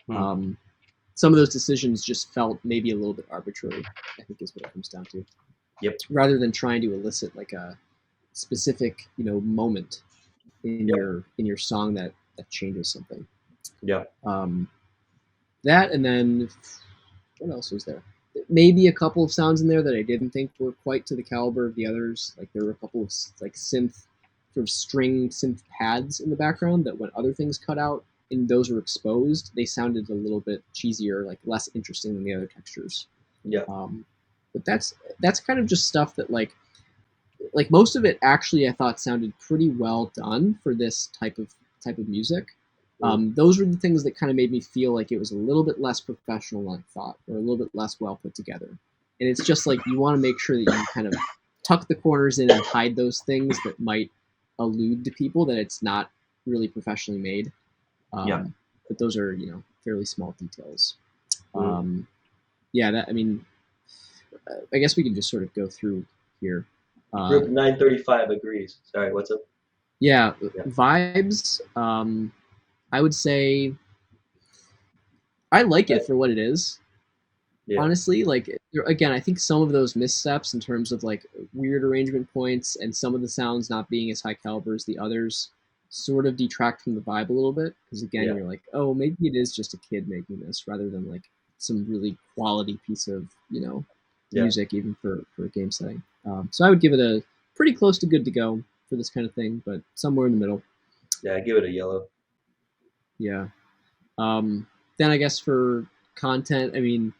Hmm. Some of those decisions just felt maybe a little bit arbitrary, I think is what it comes down to. Yep. Rather than trying to elicit like a specific, moment in your song that changes something. Yeah. That, and then what else was there? Maybe a couple of sounds in there that I didn't think were quite to the caliber of the others. Like there were a couple of like synth, sort of string synth pads in the background that when other things cut out and those were exposed, they sounded a little bit cheesier, like less interesting than the other textures. Yeah. But that's kind of just stuff that like most of it actually I thought sounded pretty well done for this type of music. Those were the things that kind of made me feel like it was a little bit less professional than I thought, or a little bit less well put together. And it's just like you want to make sure that you kind of tuck the corners in and hide those things that might allude to people that it's not really professionally made. But those are, fairly small details. I guess we can just sort of go through here. Group 935 agrees. Sorry, what's up? Yeah. Vibes. I would say I like it for what it is. Yeah. Honestly, like again, I think some of those missteps in terms of like weird arrangement points and some of the sounds not being as high caliber as the others sort of detract from the vibe a little bit. Because again, you're like, oh, maybe it is just a kid making this rather than like some really quality piece of music, even for a game setting. So I would give it a pretty close to good to go for this kind of thing, but somewhere in the middle. Yeah, I give it a yellow. Yeah. Then I guess for content, I mean,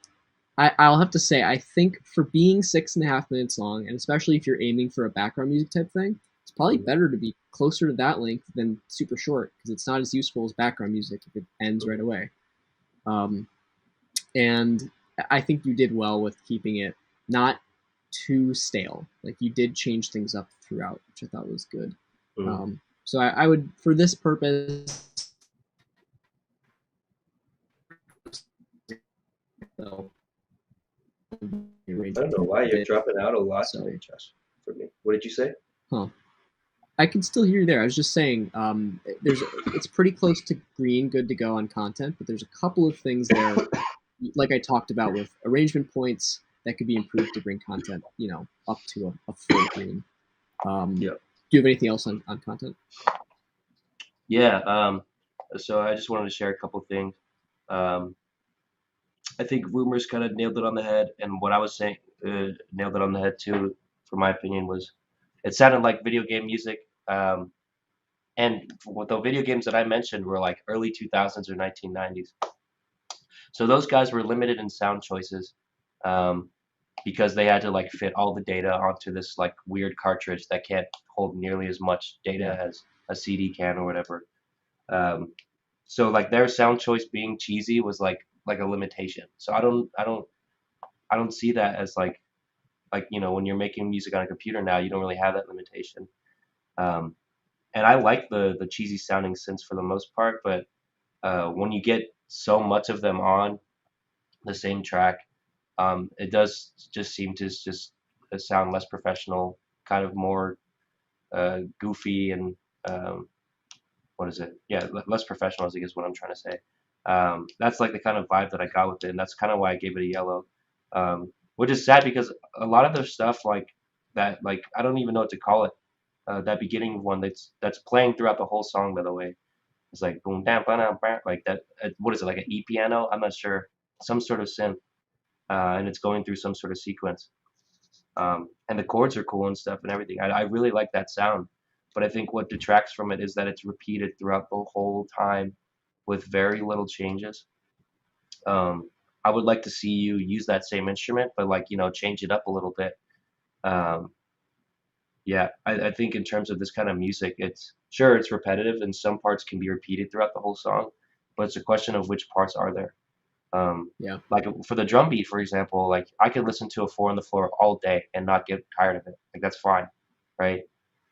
I'll have to say, I think for being 6.5 minutes long, and especially if you're aiming for a background music type thing, it's probably better to be closer to that length than super short, because it's not as useful as background music if it ends right away. And I think you did well with keeping it not too stale. Like you did change things up throughout, which I thought was good. So I would, for this purpose, I don't know why you're dropping out a lot today, Josh. For me, what did you say? I can still hear you there. I was just saying, it's pretty close to green, good to go on content, but there's a couple of things there, like I talked about with arrangement points that could be improved to bring content, up to a full green. Do you have anything else on content? Yeah. So I just wanted to share a couple things. I think Rumors kind of nailed it on the head, and what I was saying nailed it on the head too, for my opinion, was it sounded like video game music. And the video games that I mentioned were like early 2000s or 1990s. So those guys were limited in sound choices because they had to like fit all the data onto this like weird cartridge that can't hold nearly as much data as a CD can or whatever. So like their sound choice being cheesy was like a limitation. So I don't see that as like when you're making music on a computer now, you don't really have that limitation. And I like the cheesy sounding synths for the most part, but when you get so much of them on the same track, it does just seem to just sound less professional, kind of more goofy and what is it? Yeah, less professional, I think is what I'm trying to say. That's like the kind of vibe that I got with it, and that's kind of why I gave it a yellow. Which is sad because a lot of their stuff like that, like I don't even know what to call it. That beginning one that's playing throughout the whole song, by the way, it's like boom, bam, bam, bam, like that. What is it, like an E piano? I'm not sure. Some sort of synth, and it's going through some sort of sequence. And the chords are cool and stuff and everything. I really like that sound, but I think what detracts from it is that it's repeated throughout the whole time with very little changes. I would like to see you use that same instrument, but like change it up a little bit. Yeah, I think in terms of this kind of music, it's repetitive and some parts can be repeated throughout the whole song, but it's a question of which parts are there. Like for the drum beat, for example, like I could listen to a 4 on the floor all day and not get tired of it. Like that's fine, right?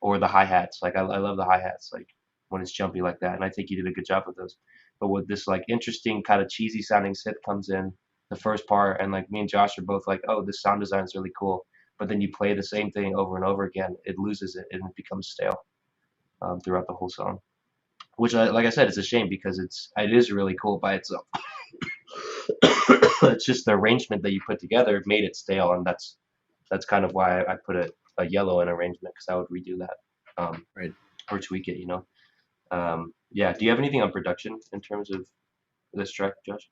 Or the hi-hats. Like I love the hi-hats, like when it's jumpy like that, and I think you did a good job with those. but with this like interesting kind of cheesy sounding synth comes in the first part, and like me and Josh are both like, oh, this sound design is really cool. But then you play the same thing over and over again, it loses it and it becomes stale throughout the whole song. Which, like I said, it's a shame because it is really cool by itself. It's just the arrangement that you put together made it stale, and that's kind of why I put a yellow in arrangement because I would redo that Right. or tweak it, you know. Yeah. Do you have anything on production in terms of this track, Josh?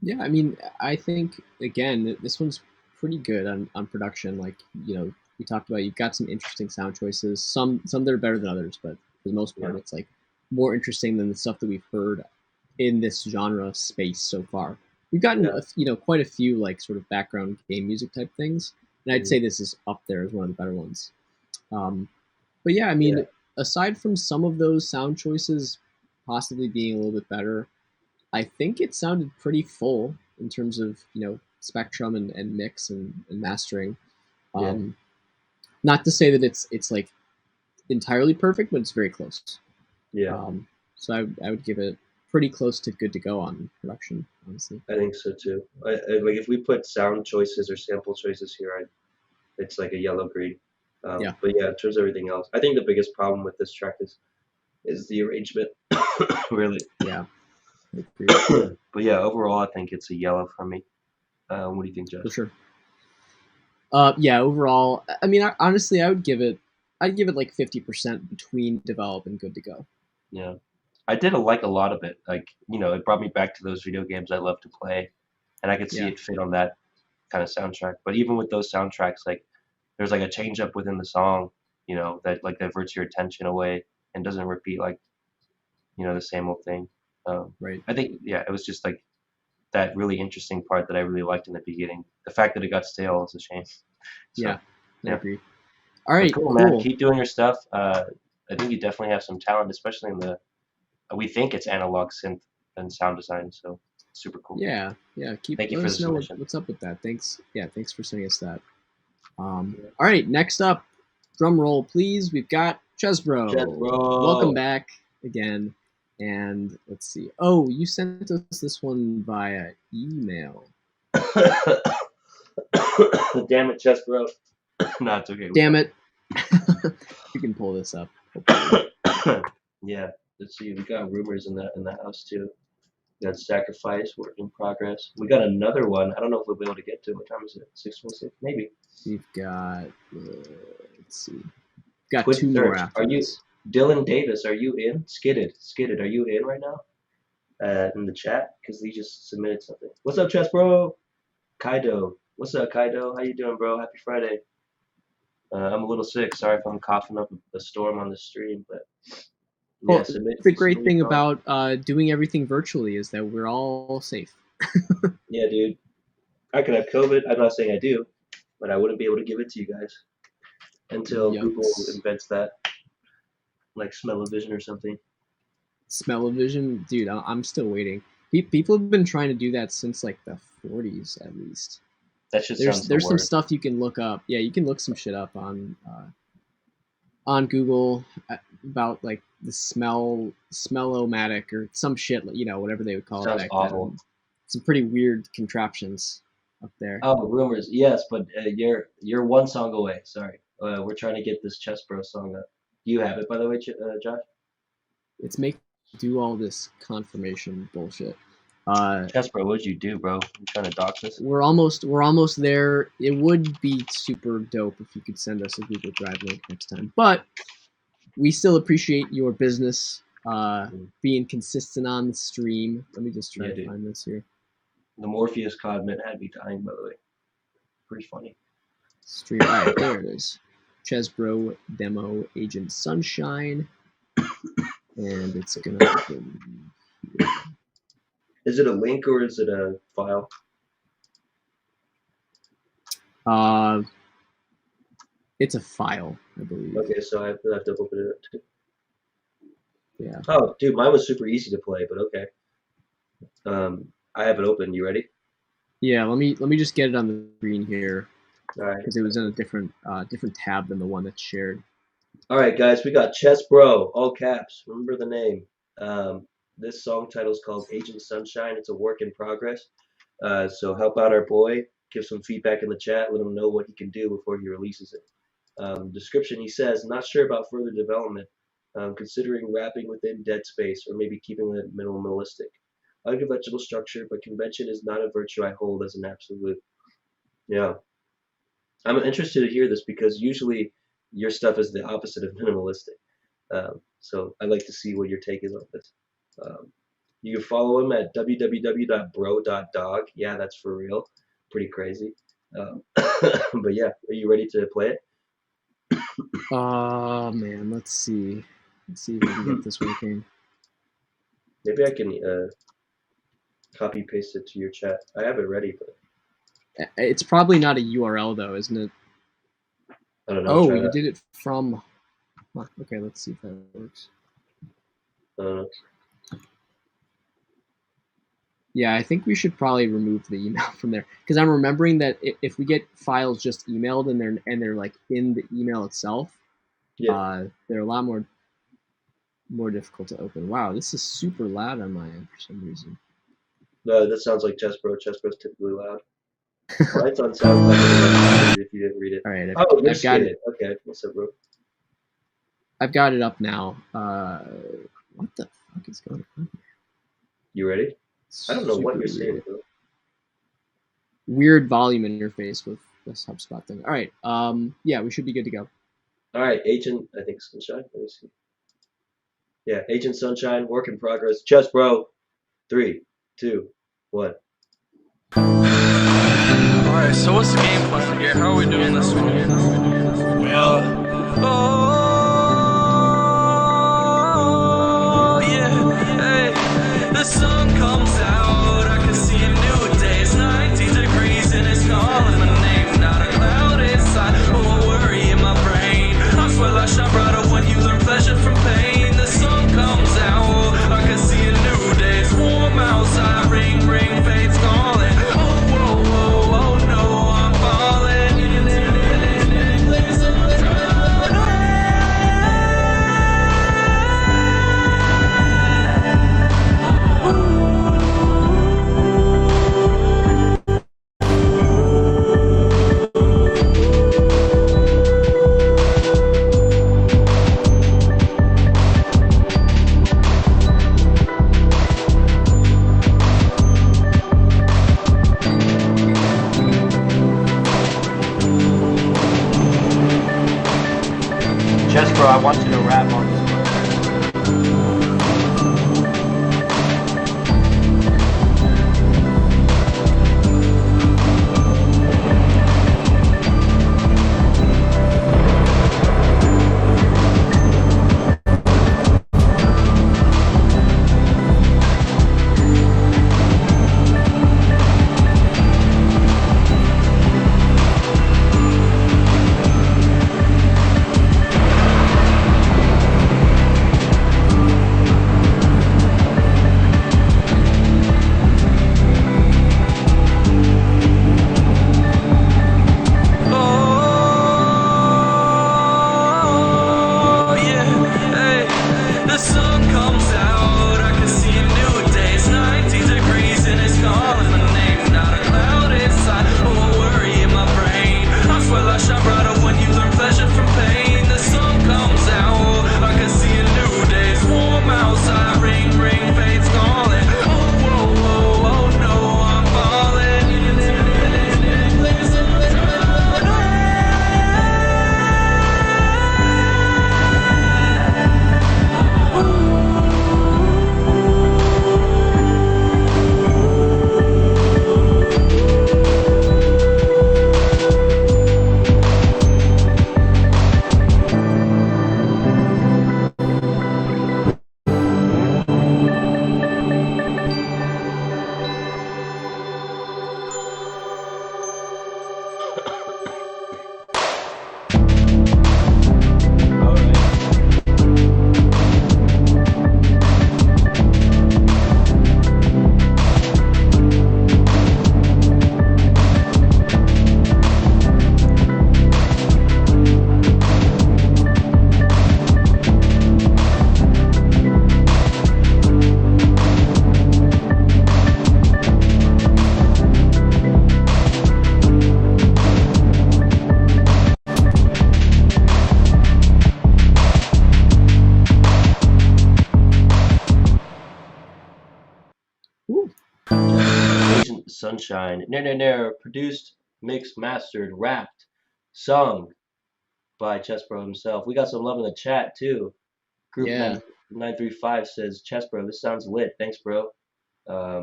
Yeah, I mean, I think again, this one's pretty good on production. Like, we talked about, you've got some interesting sound choices. Some that are better than others, but for the most part, Yeah. it's like more interesting than the stuff that we've heard in this genre space so far. We've gotten quite a few like sort of background game music type things, and I'd say this is up there as one of the better ones. But yeah, I mean, aside from some of those sound choices possibly being a little bit better, I think it sounded pretty full in terms of spectrum and mix and mastering. Yeah. Not to say that it's like entirely perfect, but it's very close. Yeah. So I would give it pretty close to good to go on production, honestly. I think so too. Like if we put sound choices or sample choices here, it's like a yellow green. Yeah. But yeah, in terms of everything else, I think the biggest problem with this track is the arrangement. Really. Yeah. I agree. But yeah, overall, I think it's a yellow for me. What do you think, Josh? For sure. Yeah, overall, I mean, honestly, I'd give it like 50% between develop and good to go. Yeah, I did like a lot of it. Like, it brought me back to those video games I love to play, and I could see it fit on that kind of soundtrack. But even with those soundtracks, like, there's like a change up within the song, that like diverts your attention away and doesn't repeat like, the same old thing. Right. I think, yeah, it was just like that really interesting part that I really liked in the beginning. The fact that it got stale is a shame. So, I agree. All right, cool, man. Keep doing your stuff. I think you definitely have some talent, especially in the we think it's analog synth and sound design. So super cool. Yeah. Thank you Let for us the know submission. what's up with that. Thanks. Yeah, thanks for sending us that. All right, next up, drum roll, please. We've got Chesbro. Welcome back again. And let's see. Oh, you sent us this one via email. Damn it, Chesbro. No, it's okay. Damn it. We can pull this up. Yeah. Let's see. We got rumors in that house too. We got sacrifice, work in progress. We got another one. I don't know if we'll be able to get to it. What time is it? 6:26, maybe. We've got. Let's see. Got Quick two search. more after Are you this. Dylan Davis? Are you in? Skidded. Are you in right now? In the chat because he just submitted something. What's up, Chess Bro? Kaido. What's up, Kaido? How you doing, bro? Happy Friday. I'm a little sick. Sorry if I'm coughing up a storm on the stream, but yeah, the great thing about doing everything virtually is that we're all safe. Yeah, dude. I could have COVID. I'm not saying I do, but I wouldn't be able to give it to you guys until Google invents that, like smell-o-vision or something. Smell-o-vision, dude. I'm still waiting. People have been trying to do that since like the 40s at least. That should there's some stuff you can look up. Yeah, you can look some shit up on Google about like the smell-o-matic or some shit, whatever they would call it back awful. then. Some pretty weird contraptions up there. Oh, rumors, yes, but you're one song away. Sorry, we're trying to get this Chess Bro song up. Do you have it, by the way, Josh? It's make do all this confirmation bullshit. Chess Bro, what'd you do, bro? You trying to dox us? We're almost there. It would be super dope if you could send us a Google Drive link next time. But we still appreciate your business, being consistent on the stream. Let me just try to find this here. The Morpheus comment had me dying, by the way. Pretty funny. Stream. All right, there it is. Chesbro demo Agent Sunshine, and it's gonna open here. Is it a link or is it a file? It's a file, I believe. Okay, so I have to open it up too. Yeah. Oh, dude, mine was super easy to play, but okay. I have it open. You ready? Yeah. Let me just get it on the screen here. All right. Because it was in a different tab than the one that's shared. All right, guys, we got Chess Bro, all caps. Remember the name. This song title is called Agent Sunshine. It's a work in progress. So help out our boy. Give some feedback in the chat. Let him know what he can do before he releases it. Description, he says, not sure about further development. Considering rapping within dead space or maybe keeping it minimalistic. I like a vegetable structure, but convention is not a virtue I hold as an absolute. Yeah. I'm interested to hear this because usually your stuff is the opposite of minimalistic. So I'd like to see what your take is on this. You can follow him at www.bro.dog. Yeah, that's for real. Pretty crazy. But yeah, are you ready to play it? Oh man, let's see. Let's see if we can get this working. Maybe I can copy paste it to your chat. I have it ready, but it's probably not a URL though, isn't it? I don't know. Oh, you did it from. Okay, let's see if that works. Yeah, I think we should probably remove the email from there because I'm remembering that if we get files just emailed and they're like in the email itself, they're a lot more difficult to open. Wow, this is super loud on my end for some reason. No, that sounds like Chess Bro. Chess Bro's typically loud. It's on SoundCloud if you didn't read it. All right, I've got it. Okay, what's up, bro? I've got it up now. What the fuck is going on here? You ready? I don't know what you're saying, bro. Weird volume interface with this HubSpot thing. All right. Yeah, we should be good to go. All right, Agent. I think Sunshine. Let me see. Yeah, Agent Sunshine. Work in progress. Chess, bro. 3, 2, 1. Alright, so what's the game plan here? How are we doing this one? Well, oh, yeah, hey, the sun comes out, I can see a new day, it's 19 degrees and it's calling my name, not a cloud inside, or a worry in my brain, I swear life shine brighter when you learn pleasure from pain, the sun comes out, I can see a new day, it's warm outside, ring, ring, fate's calling. Chess, bro, I want you to rap on this. Sunshine. No, no, no. Produced, mixed, mastered, rapped, sung by Chessbro himself. We got some love in the chat too. Group Yeah. 935 says, Chessbro, this sounds lit. Thanks, bro.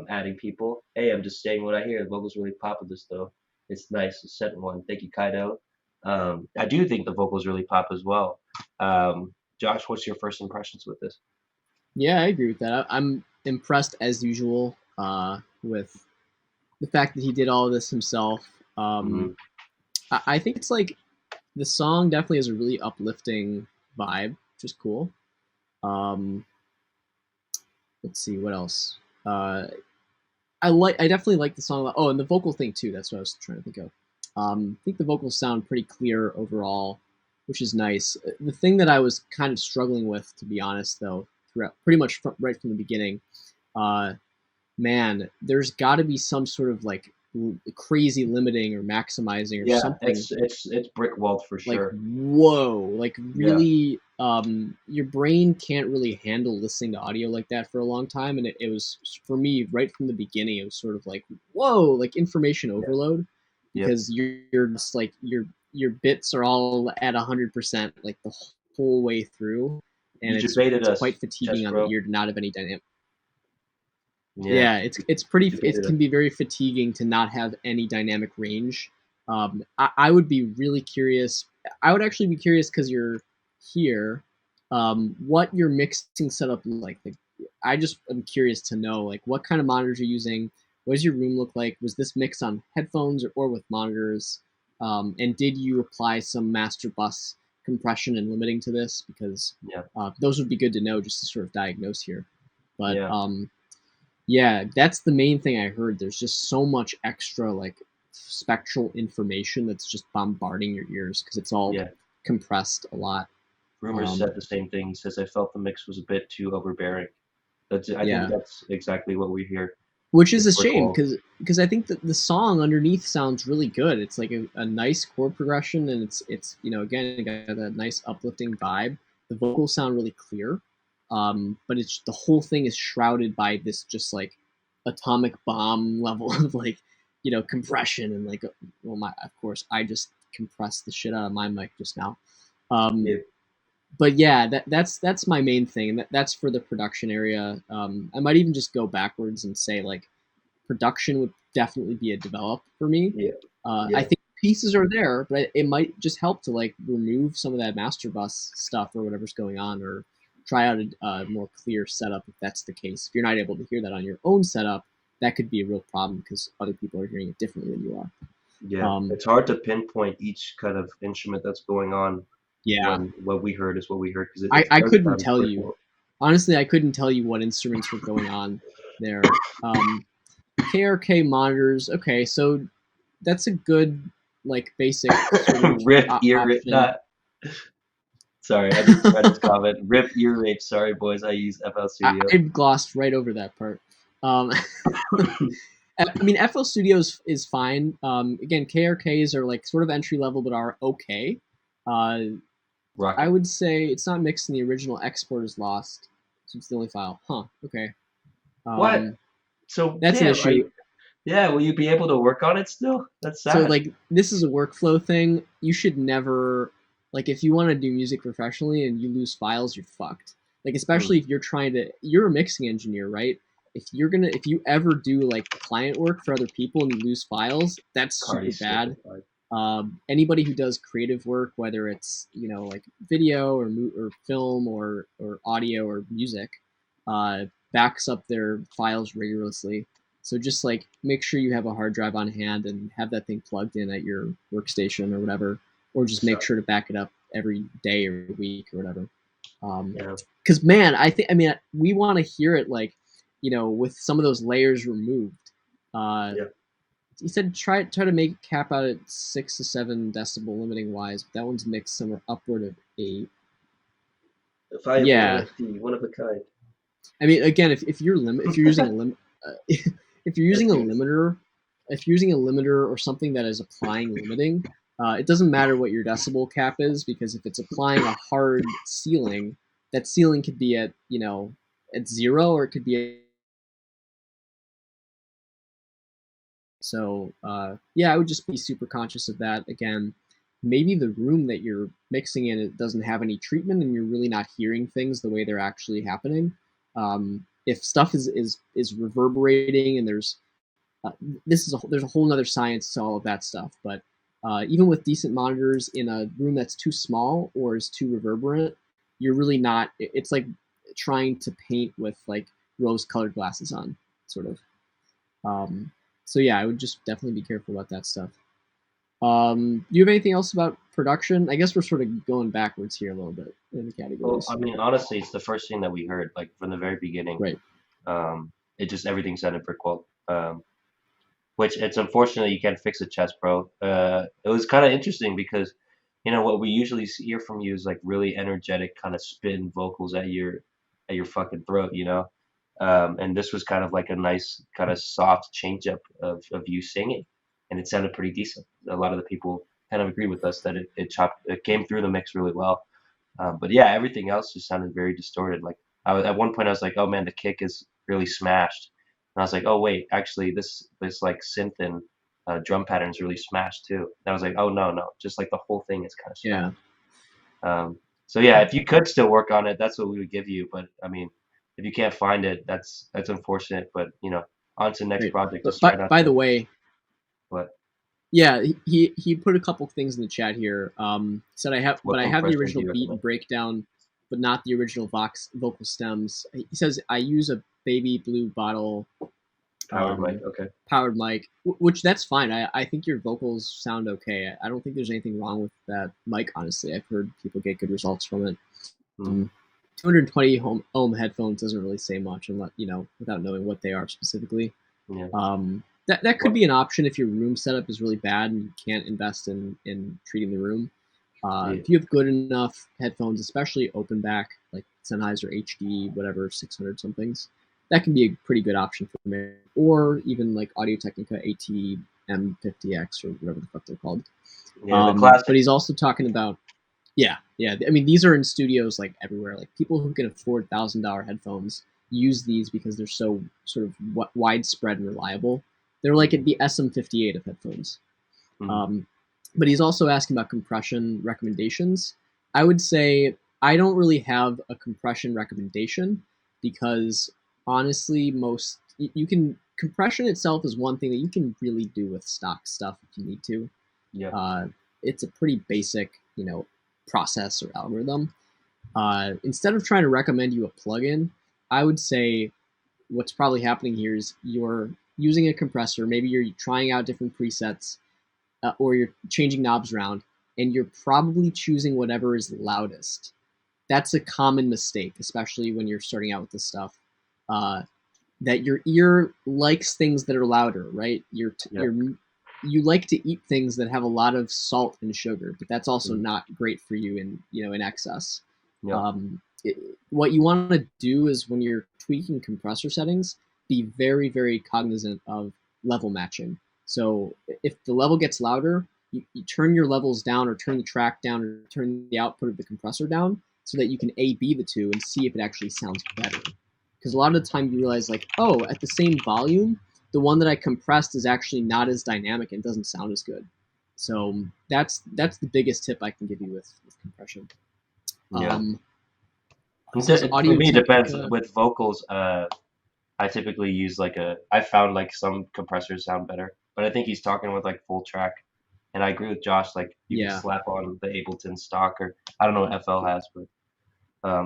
Adding people. Hey, I'm just saying what I hear. The vocals really pop with this though. It's nice. It's set one. Thank you, Kaido. I do think the vocals really pop as well. Josh, what's your first impressions with this? Yeah, I agree with that. I'm impressed as usual with the fact that he did all of this himself. Mm-hmm. I think it's like the song definitely has a really uplifting vibe, which is cool. Um, let's see what else. I definitely like the song. Oh, and the vocal thing too. That's what I was trying to think of. I think the vocals sound pretty clear overall, which is nice. The thing that I was kind of struggling with, to be honest, though, throughout pretty much right from the beginning, uh, man, there's got to be some sort of like crazy limiting or maximizing or Yeah, something. it's brick walled for Like, sure. whoa, like Yeah. really, your brain can't really handle listening to audio like that for a long time. And it was, for me, right from the beginning, it was sort of like, whoa, like information overload, Yep. because you're just like, your bits are all at 100%, like the whole way through. And You it's debated us, quite fatiguing on the Chessbro. ear to not have any dynamic. Yeah, It's pretty. You debated It can be very fatiguing to not have any dynamic range. I would be really curious. I would actually be curious because you're here. What your mixing setup like? Like, I just am curious to know like what kind of monitors you're using. What does your room look like? Was this mixed on headphones or with monitors? And did you apply some master bus compression and limiting to this? Because Yeah. those would be good to know just to sort of diagnose here. But Yeah. yeah, that's the main thing I heard. There's just so much extra like spectral information that's just bombarding your ears because it's all Yeah. compressed a lot. Rumors said the same thing. He says I felt the mix was a bit too overbearing. I think that's exactly what we hear. Which is a It's brick shame wall. because I think that the song underneath sounds really good. It's like a nice chord progression and it's again it got that nice uplifting vibe. The vocals sound really clear, but it's the whole thing is shrouded by this just like atomic bomb level of like compression and like of course I just compressed the shit out of my mic just now. Yeah. But yeah, that's my main thing, and that's for the production area. I might even just go backwards and say like production would definitely be a develop for me. Yeah. I think pieces are there, but it might just help to like remove some of that master bus stuff or whatever's going on, or try out a more clear setup if that's the case. If you're not able to hear that on your own setup, that could be a real problem because other people are hearing it differently than you are. Yeah, it's hard to pinpoint each kind of instrument that's going on. Yeah, When what we heard is what we heard because I couldn't tell you. Honestly, I couldn't tell you what instruments were going on there. KRK monitors. Okay, so that's a good like basic sort of rip ear rape. option. Not. Sorry, I just read his comment. Rip ear rape. Sorry, boys. I use FL Studio. I glossed right over that part. I mean, FL Studio is fine. Again, KRKs are like sort of entry level, but are okay. I would say it's not mixed in the original. Export is lost, so it's the only file. Huh? Okay. What? So that's an issue. Yeah, will you be able to work on it still? That's sad. So like this is a workflow thing. You should never like if you want to do music professionally and you lose files, you're fucked. Like especially if you're a mixing engineer, right? If you ever do like client work for other people and you lose files, that's super bad. Anybody who does creative work, whether it's like video or film or audio or music, backs up their files rigorously. So just like make sure you have a hard drive on hand and have that thing plugged in at your workstation or whatever, or just make sure to back it up every day or week or whatever. Because man, we want to hear it like with some of those layers removed. He said try to make it cap out at 6 to 7 decibel limiting wise, but that one's mixed somewhere upward of 8. Yeah, one of a kind. I mean, again, if you're using a limit. If you're using a limiter or something that is applying limiting, it doesn't matter what your decibel cap is, because if it's applying a hard ceiling, that ceiling could be at 0 or it could be So yeah, I would just be super conscious of that. Again, maybe the room that you're mixing in, it doesn't have any treatment, and you're really not hearing things the way they're actually happening. If stuff is reverberating, and uh, there's a whole other science to all of that stuff. But even with decent monitors in a room that's too small or is too reverberant, you're really not. It's like trying to paint with like rose-colored glasses on, sort of. Um, so yeah, I would just definitely be careful about that stuff. Do you have anything else about production? I guess we're sort of going backwards here a little bit in the Well, categories. I mean, honestly, it's the first thing that we heard, like from the very beginning. Right. It just everything sounded brick wall. Which it's unfortunate you can't fix it, Chess Pro. It was kind of interesting because, what we usually hear from you is like really energetic, kind of spin vocals at your fucking throat, and this was kind of like a nice, kind of soft change up of you singing, and it sounded pretty decent. A lot of the people kind of agree with us that it came through the mix really well. But yeah, everything else just sounded very distorted. Like at one point I was like, oh man, the kick is really smashed. And I was like, oh wait, actually this like synth and drum pattern is really smashed too. And I was like, oh no, no, just like the whole thing is kind of Yeah. smashed. So yeah, if you could still work on it, that's what we would give you. But I mean, if you can't find it, that's unfortunate. But on to the next Right. project. Just But try not by to. the way, But yeah, he put a couple things in the chat here. He said what I have the compressor do original you beat recommend? and breakdown, but not the original vocal stems. He says I use a baby blue bottle Powered mic. um, Okay. powered mic, which that's fine. I think your vocals sound okay. I don't think there's anything wrong with that mic. Honestly, I've heard people get good results from it. Hmm. 220 ohm headphones doesn't really say much, unless without knowing what they are specifically. Yeah. That could What? be an option if your room setup is really bad and you can't invest in treating the room. Yeah. If you have good enough headphones, especially open back like Sennheiser HD, whatever 600 somethings, that can be a pretty good option for me. Or even like Audio Technica AT-M50X or whatever the fuck they're called. Yeah. The classic. But he's also talking about yeah. I mean, these are in studios like everywhere. Like people who can afford $1,000 headphones use these because they're so sort of widespread and reliable. They're like the SM58 of headphones. Mhm. But he's also asking about compression recommendations. I would say I don't really have a compression recommendation because honestly, most you can compression itself is one thing that you can really do with stock stuff if you need to. Yeah. It's a pretty basic, process or algorithm. Instead of trying to recommend you a plugin, I would say what's probably happening here is you're using a compressor. Maybe you're trying out different presets, or you're changing knobs around, and you're probably choosing whatever is loudest. That's a common mistake, especially when you're starting out with this stuff. Uh, that your ear likes things that are louder, right? Yeah. You like to eat things that have a lot of salt and sugar, but that's also Mhm. not great for you in excess. Yeah. What you want to do is when you're tweaking compressor settings, be very, very cognizant of level matching. So if the level gets louder, you turn your levels down or turn the track down or turn the output of the compressor down so that you can A/B the two and see if it actually sounds better. Because a lot of the time you realize like, oh, at the same volume, the one that I compressed is actually not as dynamic and doesn't sound as good. So that's the biggest tip I can give you with compression. Yeah. Says For Audio me, it depends. Technica. With vocals, I typically use I found like some compressors sound better, but I think he's talking with like full track, and I agree with Josh. Like you can Yeah, slap on the Ableton stock, or I don't know what FL has, but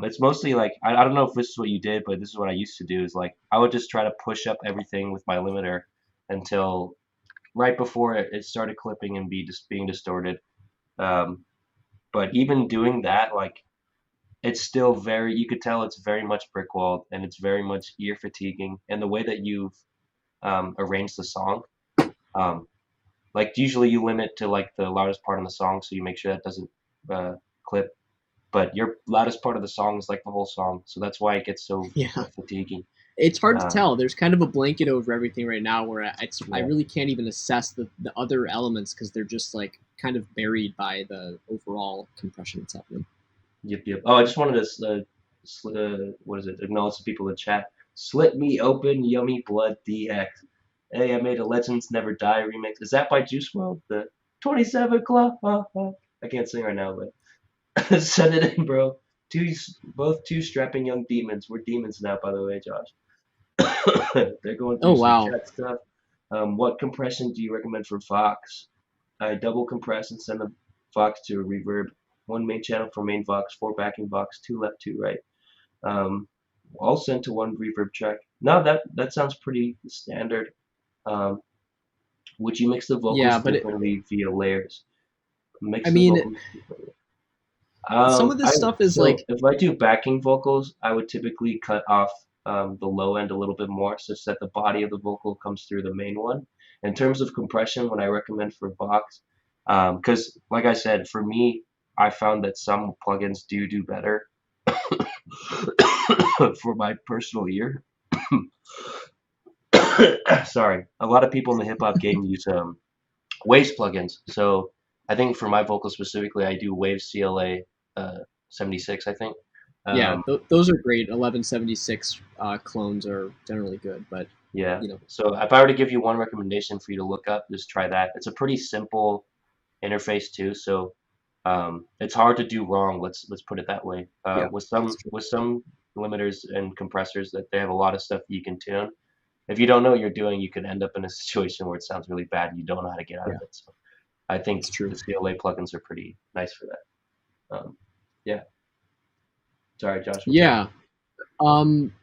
it's mostly like I don't know if this is what you did, but this is what I used to do. Is like I would just try to push up everything with my limiter until right before it started clipping and just being distorted. Um, but even doing that, like it's still very you could tell it's very much brick walled and it's very much ear fatiguing and the way that you've arranged the song um, like usually you limit to like the loudest part of the song so you make sure that doesn't clip but your loudest part of the song is like the whole song so that's why it gets so yeah. fatiguing It's hard to um, tell. There's kind of a blanket over everything right now where I yeah. really can't even assess the other elements because they're just like kind of buried by the overall compression that's happening. Yep. Oh, I just wanted to what is it acknowledge the people in chat. Slit me open, yummy blood DX. Hey, I made a Legends Never Die remix. Is that by Juice WRLD? The 27 Club. I can't sing right now, but send it in, bro. Both two strapping young demons. We're demons now, by the way, Josh. They're going Oh through some wow. chat stuff. What compression do you recommend for Vox? I double compress and send the Vox to a reverb. One main channel for main Vox, four backing Vox, two left, two right. Um, all sent to one reverb track. No, that sounds pretty standard. Um, would you mix the Yeah, vocals but differently via layers? I Mix the mean, vocals differently. some of I this stuff is so like, if I do backing vocals, I would typically cut off the low end a little bit more, such that the body of the vocal comes through the main one. In terms of compression, what I recommend for Vox, because like I said, for me, I found that some plugins do better for my personal ear. Sorry, a lot of people in the hip hop game use Waves plugins. So I think for my vocal specifically, I do Waves CLA 76, I think. yeah, Um, those are great. 1176 clones are generally good, but yeah. you know, So if I were to give you one recommendation for you to look up, just try that. It's a pretty simple interface too, so it's hard to do wrong. Let's put it that way. yeah, With that's some true. with some limiters and compressors, that they have a lot of stuff you can tune. If you don't know what you're doing, you could end up in a situation where it sounds really bad and you don't know how to get out of Yeah, it. So I think that's true. the CLA plugins are pretty nice for that. Yeah. Sorry, Josh, what's up? Yeah. Um,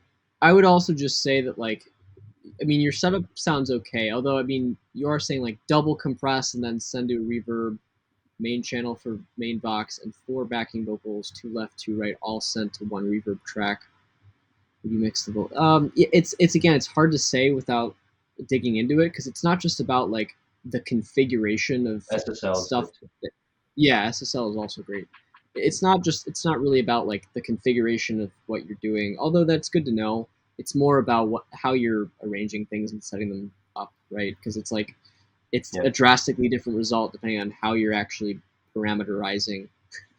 I would also just say that like, I mean, your setup sounds okay. Although, I mean, you are saying like double compress and then send to a reverb, main channel for main box, and four backing vocals, two left, two right, all sent to one reverb track. Would you mix the vocal? It's again, it's hard to say without digging into it because it's not just about like the configuration of SSL is stuff. good too. Yeah, SSL is also great. It's not really about like the configuration of what you're doing, although that's good to know. It's more about how you're arranging things and setting them up, right? Because it's like it's Yeah. a drastically different result depending on how you're actually parameterizing.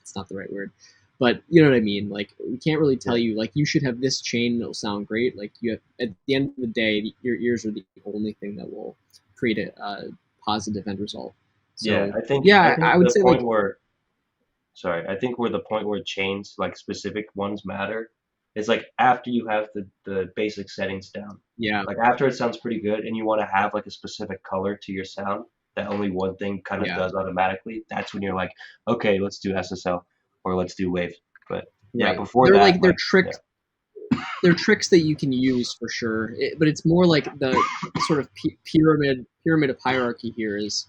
It's not the right word, but you know what I mean. Like we can't really tell Yeah. you like you should have this chain and it'll sound great. Like you have, at the end of the day, your ears are the only thing that will create a positive end result. Yeah. So I yeah, think I would the say like point where sorry, I think where the point where chains like specific ones matter is like after you have the basic settings down. yeah, Like after it sounds pretty good and you want to have like a specific color to your sound that only one thing kind of yeah, does automatically, that's when you're like, okay, let's do SSL or let's do Wave. But yeah, right. before that, They're like yeah, tricks. They're tricks that you can use for sure, but it's more like the sort of pyramid of hierarchy here is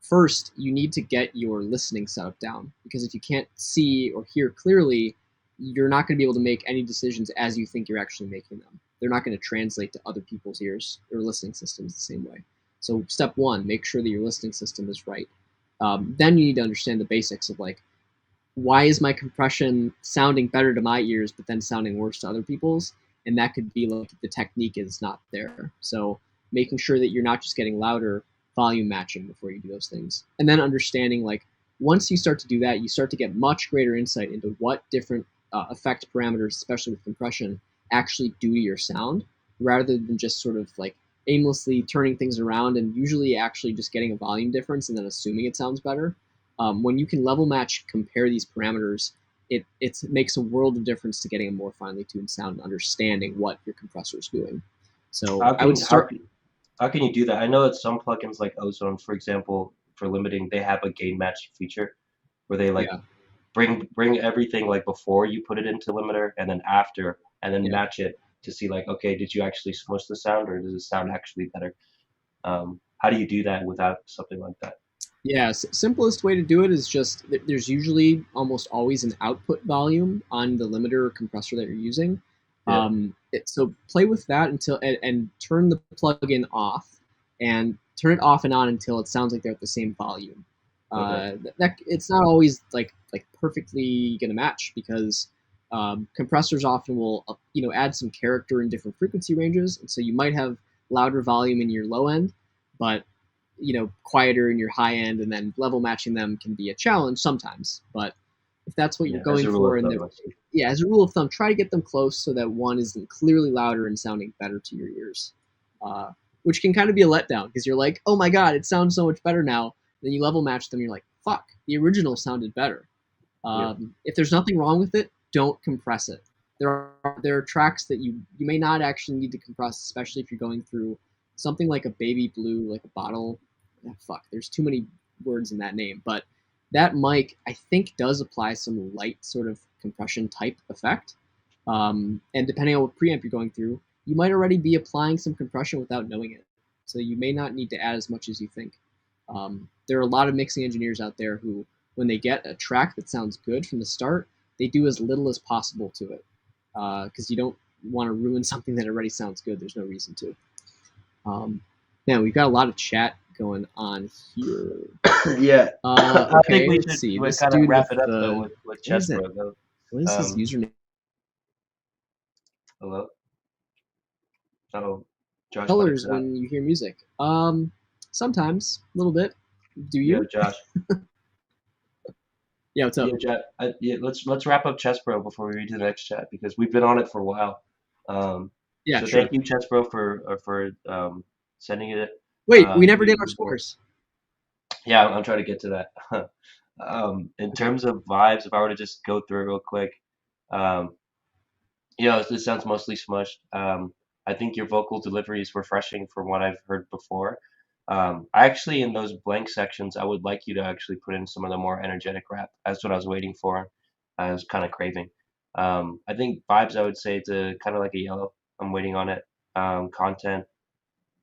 first you need to get your listening setup down because if you can't see or hear clearly, you're not going to be able to make any decisions as you think you're actually making them. They're not going to translate to other people's ears or listening systems the same way. So step one, make sure that your listening system is right. Then you need to understand the basics of like why is my compression sounding better to my ears but then sounding worse to other people's, and that could be like the technique is not there. So making sure that you're not just getting louder, volume matching before you do those things, and then understanding like once you start to do that, you start to get much greater insight into what different effect parameters, especially with compression, actually do to your sound rather than just sort of like aimlessly turning things around and usually actually just getting a volume difference and then assuming it sounds better. When you can level match compare these parameters, it makes a world of difference to getting a more finely tuned sound and understanding what your compressor is doing. So how I would can how start. can how can you do that? I know that some plugins like Ozone, for example, for limiting, they have a gain match feature where they like Yeah, bring everything like before you put it into limiter and then after and then yeah, match it to see like okay, did you actually smush the sound or does it sound actually better? How do you do that without something like that? yeah. Simplest way to do it is just there's usually almost always an output volume on the limiter or compressor that you're using. Yeah. So play with that and turn the plugin off and turn it off and on until it sounds like they're at the same volume. Okay. That it's not always like perfectly gonna match because compressors often will add some character in different frequency ranges, and so you might have louder volume in your low end, but quieter in your high end, and then level matching them can be a challenge sometimes. But if that's what you're Yeah. As going a rule for, of and thumb, I see. yeah, as a rule of thumb, try to get them close so that one isn't clearly louder and sounding better to your ears. Uh, which can kind of be a letdown because you're like, oh my god, it sounds so much better now. Then you level match them, you're like, fuck, the original sounded better. Yeah. If there's nothing wrong with it, don't compress it. There are tracks that you may not actually need to compress, especially if you're going through something like a baby blue, like a bottle. Fuck, there's too many words in that name, but that mic I think does apply some light sort of compression type effect. And depending on what preamp you're going through, you might already be applying some compression without knowing it. So you may not need to add as much as you think. There are a lot of mixing engineers out there who, when they get a track that sounds good from the start, they do as little as possible to it because you don't want to ruin something that already sounds good. There's no reason to. Now, we've got a lot of chat going on here. Yeah. Okay, I think we let's should see. This kind of dude wrap with it up the though with what is that? Chessbro though. What is his username? Hello. Oh, Josh. Colors when you hear music. Sometimes a little bit. Do Yo, you? Josh. Yeah, what's up? Yeah, let's wrap up Chessbro before we read to the next chat because we've been on it for a while. Yeah, So sure. thank you, Chessbro, for sending it. Wait, we never did our scores. Yeah, I'm trying to get to that. In terms of vibes, if I were to just go through it real quick, this sounds mostly smushed. I think your vocal delivery is refreshing from what I've heard before. I actually, in those blank sections, I would like you to actually put in some of the more energetic rap. That's what I was waiting for. I was kind of craving. I think vibes, I would say, to kind of like a yellow. I'm waiting on it. Content.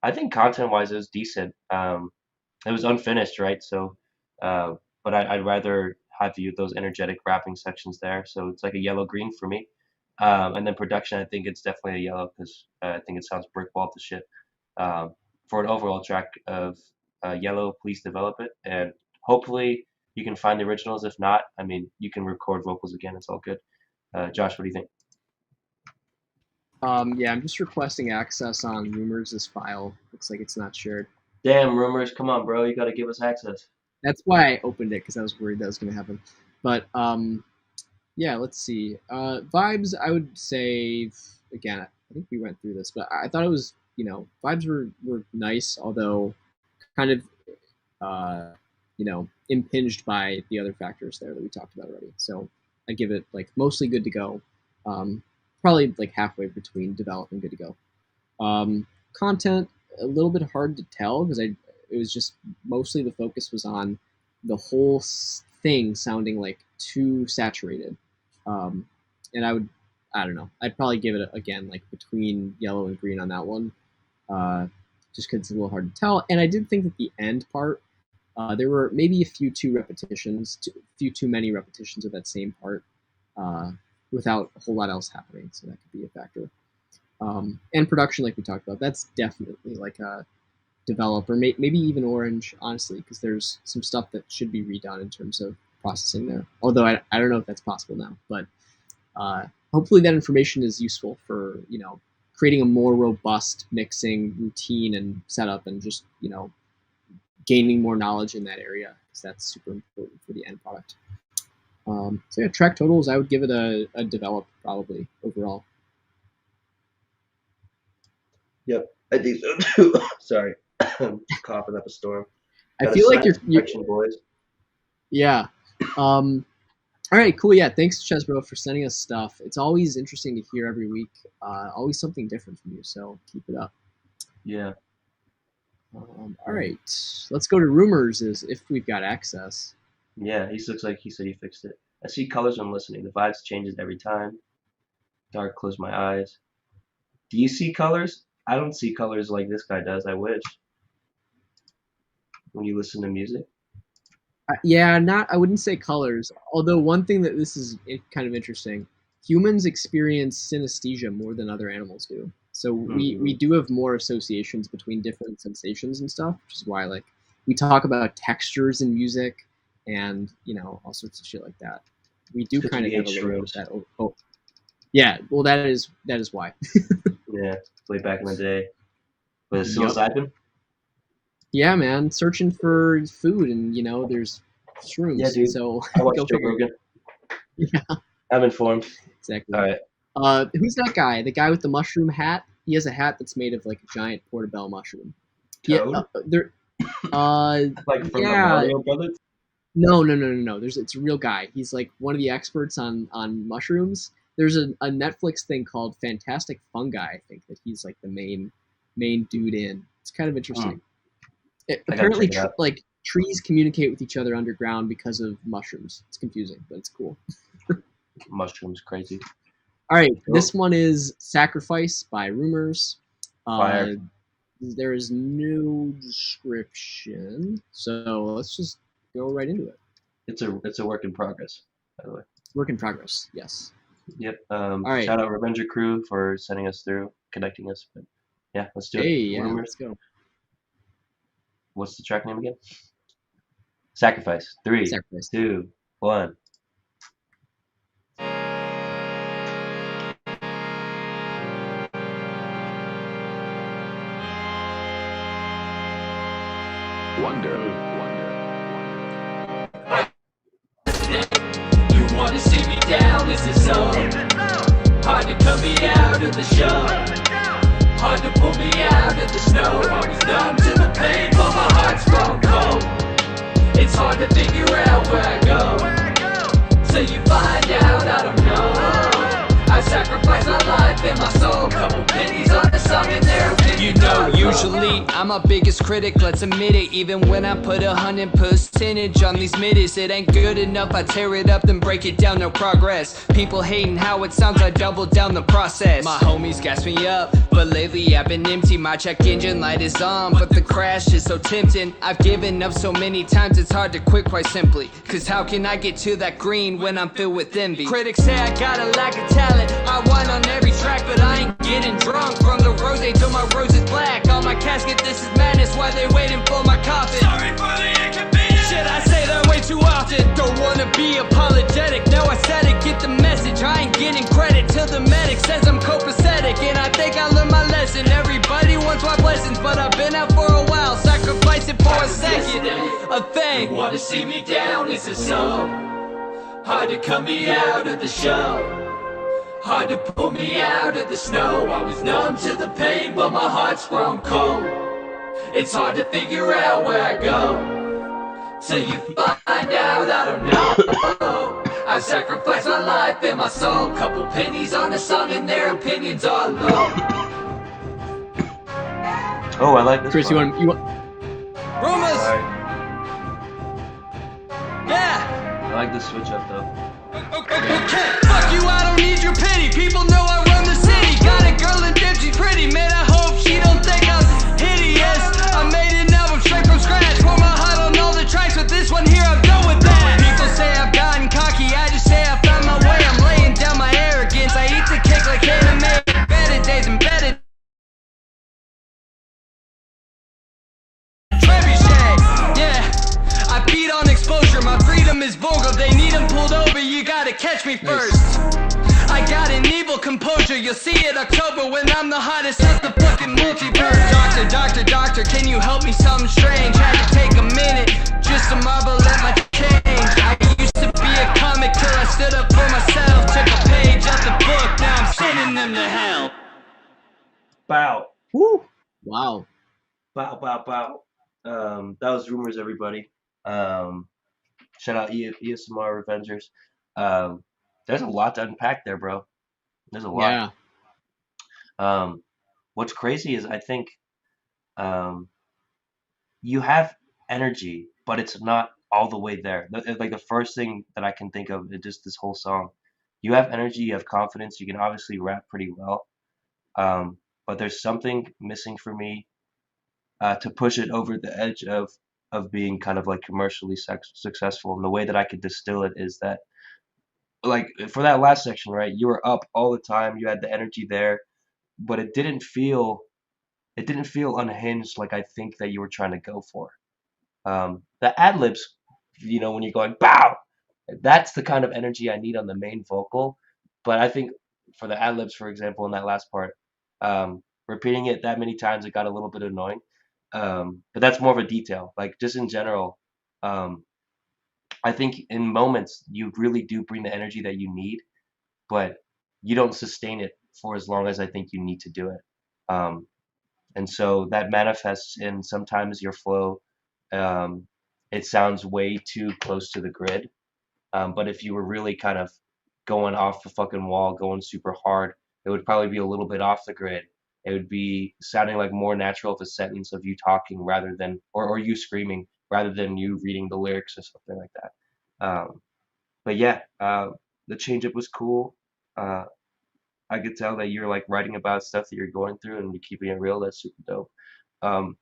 I think content-wise, it was decent. It was unfinished, right? So, but I'd rather have you those energetic rapping sections there. So it's like a yellow-green for me. And then production, I think it's definitely a yellow because I think it sounds brick wall to shit. For an overall track of yellow, please develop it, and hopefully you can find the originals. If not, I mean, you can record vocals again. It's all good. Josh, what do you think? Yeah, I'm just requesting access on Rumors' file. Looks like it's not shared. Damn, Rumors, come on, bro. You got to give us access. That's why I opened it because I was worried that was going to happen. But yeah, let's see. Vibes, I would say, again, I think we went through this, but I thought it was, vibes were nice, although kind of, impinged by the other factors there that we talked about already. So I give it like mostly good to go. Probably like halfway between develop and good to go. Content, a little bit hard to tell because it was just mostly the focus was on the whole thing sounding like too saturated. And I don't know, I'd probably give it again like between yellow and green on that one, just because it's a little hard to tell. And I did think that the end part, there were maybe a few too many repetitions of that same part without a whole lot else happening. So that could be a factor. And production, like we talked about, that's definitely like a develop, or maybe even orange, honestly, because there's some stuff that should be redone in terms of processing there. Although I don't know if that's possible now, but hopefully that information is useful for creating a more robust mixing routine and setup, and just gaining more knowledge in that area, because that's super important for the end product. So yeah, track totals, I would give it a develop probably overall. Yep, I think so too. Sorry, coughing up a storm. I feel like you're boys. Yeah. All right, cool. Yeah, thanks, Chesbro, for sending us stuff. It's always interesting to hear every week. Always something different from you, so keep it up. Yeah. All right, let's go to Rumors, if we've got access. Yeah, he looks like he said he fixed it. I see colors when listening. The vibes changes every time. Dark, close my eyes. Do you see colors? I don't see colors like this guy does. I wish. When you listen to music. Yeah, I wouldn't say colors. Although one thing that this is kind of interesting, humans experience synesthesia more than other animals do. So we do have more associations between different sensations and stuff, which is why like we talk about textures in music and all sorts of shit like that. We do kind of have a little bit of that. Oh, yeah. Well, that is why. Yeah, way back in the day. Was it psilocybin? Yeah, man, searching for food, and there's shrooms. Yeah, dude. So I watched Joe Rogan. Yeah, I'm informed. exactly. All right. Who's that guy? The guy with the mushroom hat? he has a hat that's made of like a giant portobello mushroom. Toad? Yeah, there. Like from the Yeah. Mario Brothers? No. It's a real guy. He's like one of the experts on mushrooms. There's a Netflix thing called Fantastic Fungi. I think that he's like the main dude in. It's kind of interesting. I gotta Apparently, check it out. like trees communicate with each other underground because of mushrooms. It's confusing, but it's cool. Mushrooms, crazy. All right, Cool. this one is Sacrifice by Rumors. Fire. There is no description, so let's just go right into it. It's a work in progress, by the way. Work in progress, yes. Yep. right. Shout out Revenger Crew for sending us through, connecting us. But yeah, let's do it. Hey, yeah, Rumors. let's go. What's the track name again? Sacrifice. 3, Sacrifice. 2, 1. You wanna see me down, is it so? Hard to cut me out of the show. Hard to pull me out of the snow. I was numb to the pain, but my heart's grown cold. It's hard to figure out where I go. Till you find out, I don't know. I sacrifice my life and my soul. Couple pennies on the song and they're You know, usually I'm my biggest critic, let's admit it. Even when I put 100% on these middies, it ain't good enough. I tear it up, then break it down, no progress. People hating how it sounds, I double down the process. My homies gas me up, but lately I've been empty. My check engine light is on, but the crash is so tempting. I've given up so many times, it's hard to quit quite simply. Cause how can I get to that green when I'm filled with envy? Critics say I got a lack of talent. I whine on every track, but I ain't getting drunk. From the rose till my rose is black. On my casket, this is madness. Why they waiting for my coffin? Sorry for the inconvenience. Shit, I say that way too often. Don't wanna be apologetic. No, I said it, get the message. I ain't getting credit till the medic says I'm copacetic. And I think I learned my lesson. Everybody wants my blessings, but I've been out for a while. Sacrifice it for a second. A thing. You wanna see me down, is it so? Hard to cut me out of the show. Hard to pull me out of the snow. I was numb to the pain, but my heart's grown cold. It's hard to figure out where I go. Till you find out, I don't know. I sacrificed my life and my soul. Couple pennies on the song and their opinions are low. Oh, I like this Chris, one. you want Rumors! Alright. Yeah! I like the switch up though. Okay, fuck you, I don't need your pity. People know I run the city. Got a girl and damn, she's pretty. Man, I hope she don't think I'm hideous. I made an album straight from scratch. Pour my heart on all the tracks, but this one here, I'm done with that. People say I've gotten cocky, I just say I found my way. I'm laying down my arrogance. I eat the cake like anime. Better days and better trebuchet. Yeah, I feed on exposure. My freedom is vulgar. They need them pulled over. You gotta catch me first. I got an evil composure. You'll see it October when I'm the hottest of the fucking multiverse. Doctor, can you help me something strange? Had to take a minute just to marvel at my change. I used to be a comic till I stood up for myself. Took a page out the book. Now I'm sending them to hell. Bow. Woo! Wow. Bow, bow, bow. That was Rumors, everybody. Shout out ESMR Revengers. There's a lot to unpack there, bro. There's a lot. Yeah. What's crazy is I think you have energy, but it's not all the way there. Like the first thing that I can think of is just this whole song. You have energy, you have confidence, you can obviously rap pretty well. But there's something missing for me to push it over the edge of being kind of like commercially successful. And the way that I could distill it is that, like for that last section, right? You were up all the time, you had the energy there, but it didn't feel unhinged like I think that you were trying to go for. The ad libs, when you're going bow, that's the kind of energy I need on the main vocal. But I think for the ad libs, for example, in that last part, repeating it that many times, it got a little bit annoying. But that's more of a detail. Like just in general, I think in moments you really do bring the energy that you need, but you don't sustain it for as long as I think you need to do it. Um, and so that manifests in sometimes your flow. Um, it sounds way too close to the grid. But if you were really kind of going off the fucking wall, going super hard, it would probably be a little bit off the grid. It would be sounding like more natural of a sentence of you talking rather than, or you screaming rather than you reading the lyrics or something like that. But yeah, the change up was cool. Uh, I could tell that you're like writing about stuff that you're going through and you're keeping it real. That's super dope. Um,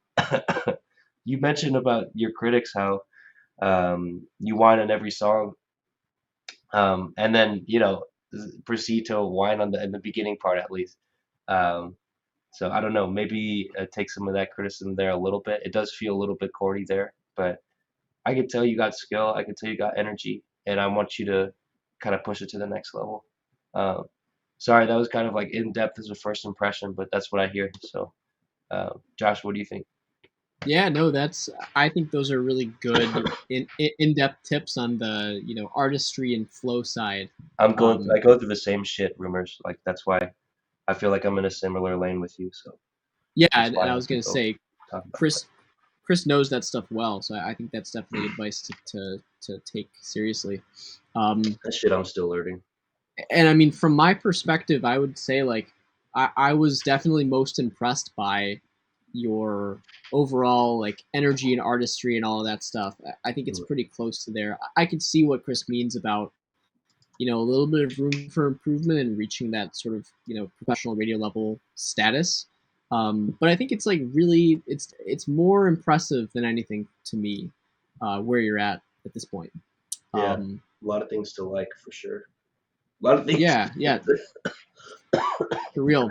you mentioned about your critics how you whine on every song, and then proceed to whine on the in the beginning part at least. Um, so I don't know, maybe take some of that criticism there a little bit. It does feel a little bit corny there, but I can tell you got skill. I can tell you got energy, and I want you to kind of push it to the next level. Um, Sorry, that was kind of like in depth as a first impression, but that's what I hear. So, Josh, what do you think? Yeah, no, that's. I think those are really good in depth tips on the artistry and flow side. I Um, go through the same shit, rumors. Like that's why I feel like I'm in a similar lane with you. So yeah, that's and why I I was can gonna go say, talk about that. Chris knows that stuff well, so I think that's definitely advice to take seriously. Um, That shit I'm still learning. and I mean, from my perspective, I would say like I was definitely most impressed by your overall like energy and artistry and all of that stuff. I think it's Mm. pretty close to there. I can see what Chris means about a little bit of room for improvement and reaching that sort of professional radio level status. But I think it's like really it's more impressive than anything to me where you're at this point. Yeah, Um, a lot of things to like for sure. A lot of things. yeah, for real.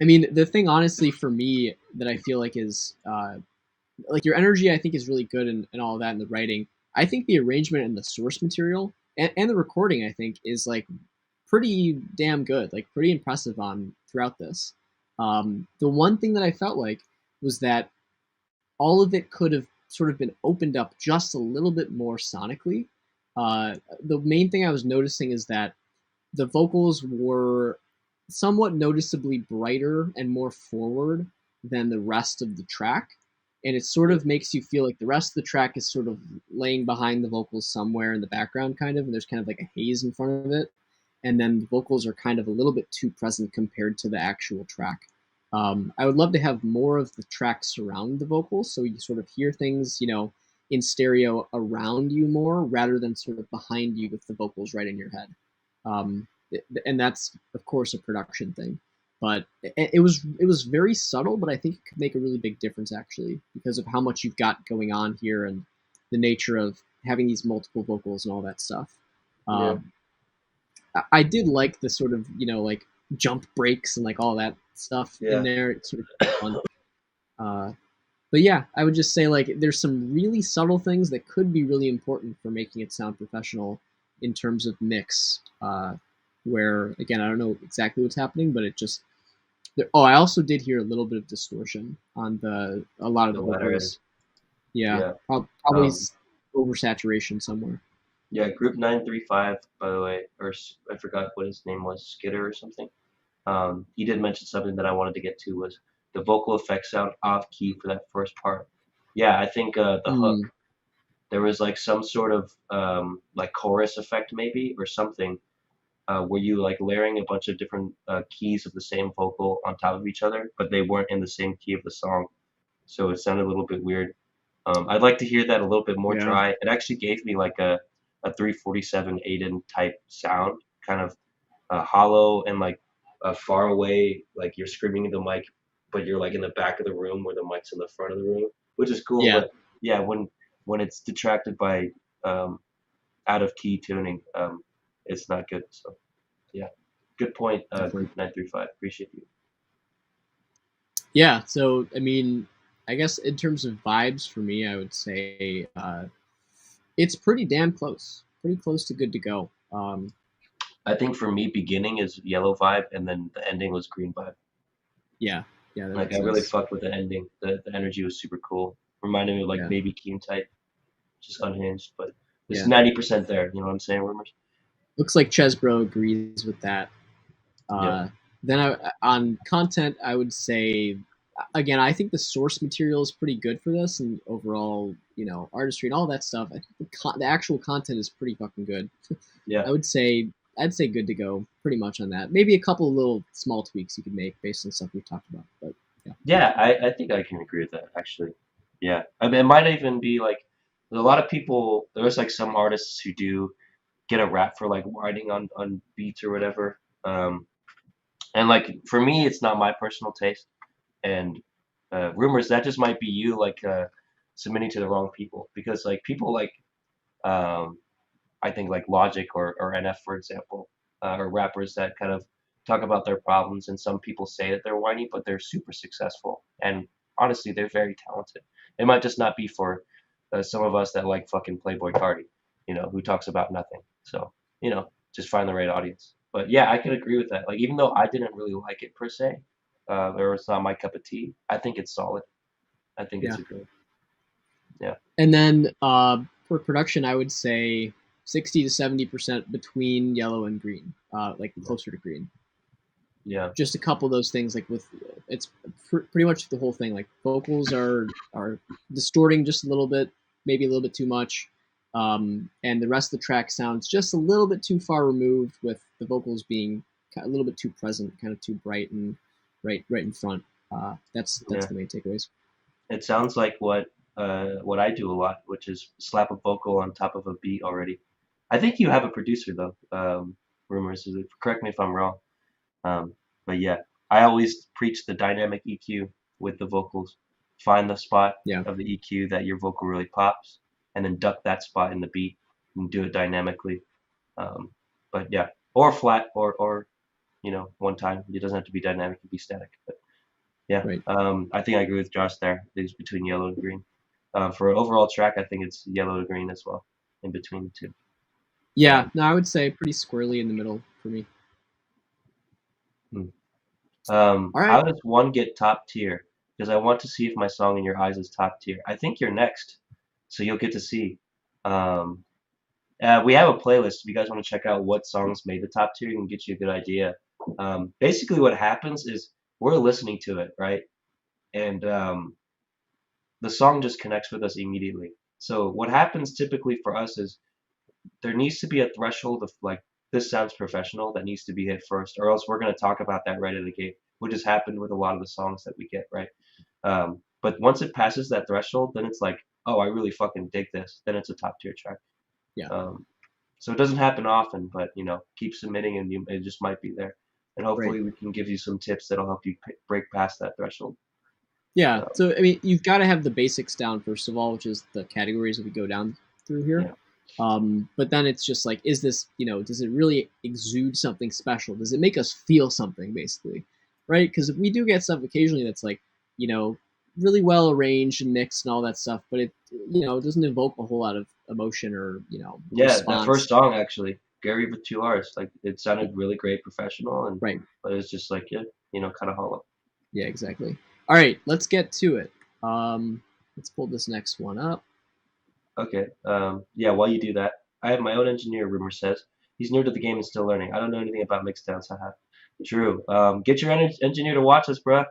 I mean, the thing honestly for me that I feel like is like your energy, I think is really good and all of that in the writing. I think the arrangement and the source material and the recording, I think, is like pretty damn good, like pretty impressive on throughout this. The one thing that I felt like was that all of it could have sort of been opened up just a little bit more sonically. The main thing I was noticing is that the vocals were somewhat noticeably brighter and more forward than the rest of the track. And it sort of makes you feel like the rest of the track is sort of laying behind the vocals somewhere in the background, kind of, and there's kind of like a haze in front of it. And then the vocals are kind of a little bit too present compared to the actual track. I would love to have more of the track surround the vocals so you sort of hear things, in stereo around you more rather than sort of behind you with the vocals right in your head. Um, and that's of course a production thing, but it was very subtle, but I think it could make a really big difference actually because of how much you've got going on here and the nature of having these multiple vocals and all that stuff. Yeah, Um, I did like the sort of like jump breaks and like all that stuff in yeah, there. It's sort of fun. Uh, but yeah, I would just say like there's some really subtle things that could be really important for making it sound professional in terms of mix. Where again, I don't know exactly what's happening, but it just oh, I also did hear a little bit of distortion on a lot of the the latter end. vocals. Yeah, Yeah. probably Um, oversaturation somewhere. yeah, Group 935, by the way, or I forgot what his name was, Skitter or something. He did mention something that I wanted to get to was the vocal effects sound off key for that first part. Yeah, I think the hook, Mm, there was like some sort of like chorus effect maybe or something where you like layering a bunch of different keys of the same vocal on top of each other, but they weren't in the same key of the song, so it sounded a little bit weird. I'd like to hear that a little bit more yeah. dry. It actually gave me like a 347 Aiden type sound, kind of hollow and like far away, like you're screaming in the mic, but you're like in the back of the room where the mic's in the front of the room, which is cool. Yeah, But yeah, when it's detracted by um, out of key tuning, it's not good. So yeah, good point, definitely. Group 935. Appreciate you. Yeah, so I mean, I guess in terms of vibes for me, I would say it's pretty damn close, pretty close to good to go. I think for me, beginning is yellow vibe, and then the ending was green vibe. Yeah, yeah, that Like makes I really sense. fucked with the ending. The energy was super cool. Reminded me of like Yeah, Baby Keem type, just unhinged, but it's yeah. 90% there. You know what I'm saying, Rumors? Looks like Chesbro agrees with that. Yep. Uh, Then on content, I would say, again, I think the source material is pretty good for this, and overall, artistry and all that stuff. I think the actual content is pretty fucking good. Yeah. I would say I'd say good to go pretty much on that. Maybe a couple of little small tweaks you could make based on stuff we've talked about, but yeah. Yeah, I think I can agree with that actually. Yeah. I mean, it might even be like there's a lot of people. There's like some artists who do get a rap for like writing on beats or whatever. And like for me, it's not my personal taste. And rumors that just might be you like submitting to the wrong people because like people like um, I think like Logic or NF for example, or rappers that kind of talk about their problems, and some people say that they're whiny, but they're super successful, and honestly, they're very talented. It might just not be for some of us that like fucking Playboy Cardi, who talks about nothing. So just find the right audience. But yeah, I can agree with that. Like even though I didn't really like it per se, or it's not my cup of tea, I think it's solid. I think Yeah. it's a good. Yeah. And then for production, I would say 60 to 70% between yellow and green, like closer to green. Yeah. Just a couple of those things, like with it's pretty much the whole thing. Like vocals are distorting just a little bit, maybe a little bit too much, and the rest of the track sounds just a little bit too far removed, with the vocals being a little bit too present, kind of too bright and right in front. That's Yeah. the main takeaways. It sounds like what I do a lot, which is slap a vocal on top of a beat already. I think you have a producer though. Rumors, correct me if I'm wrong. Um, but yeah, I always preach the dynamic EQ with the vocals. Find the spot Yeah. of the EQ that your vocal really pops, and then duck that spot in the beat and do it dynamically. Um, but yeah, or flat, or one time. It doesn't have to be dynamic; it can be static. But yeah, Right. I think I agree with Josh there. It's between yellow and green. For an overall track, I think it's yellow to green as well, in between the two. Yeah, no, I would say pretty squarely in the middle for me. All right. How does one get top tier? Because I want to see if my song in your eyes is top tier. I think you're next, so you'll get to see. Um, we have a playlist. If you guys want to check out what songs made the top tier, it can get you a good idea. Basically, what happens is we're listening to it, right? And the song just connects with us immediately. So what happens typically for us is there needs to be a threshold of like this sounds professional that needs to be hit first, or else we're going to talk about that right at the gate, which has happened with a lot of the songs that we get, right? But once it passes that threshold, then it's like, oh, I really fucking dig this. Then it's a top tier track. Yeah. So it doesn't happen often, but keep submitting, and it just might be there. And hopefully we can give you some tips that'll help you break past that threshold. Yeah. So I mean, you've got to have the basics down first of all, which is the categories that we go down through here. Yeah. But then it's just like, is this, does it really exude something special? Does it make us feel something, basically, right? Because we do get stuff occasionally that's like, really well arranged and mixed and all that stuff, but it, doesn't evoke a whole lot of emotion or, Yeah, response. that first song actually, Gary with 2 R's, like it sounded really great, professional, and right, but it's just like kind of hollow. Yeah, exactly. All right, let's get to it. Let's pull this next one up. Okay. Yeah, while you do that, I have my own engineer, rumor says. He's new to the game and still learning. I don't know anything about mixdowns, haha. True. Get your engineer to watch us, bruh.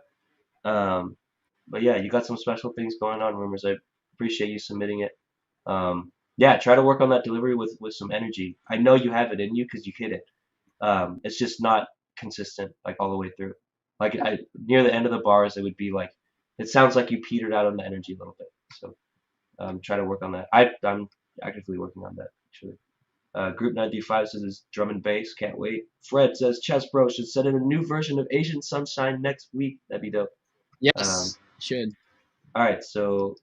But yeah, you got some special things going on, rumors. I appreciate you submitting it. Yeah, try to work on that delivery with some energy. I know you have it in you because you hit it. It's just not consistent, like all the way through. Like near the end of the bars, it would be like, it sounds like you petered out on the energy a little bit. So try to work on that. I'm actively working on that, actually. Group 95 says it's drum and bass. Can't wait. Fred says Chess Bro should set in a new version of Asian Sunshine next week. That'd be dope. Yes, should. All right, so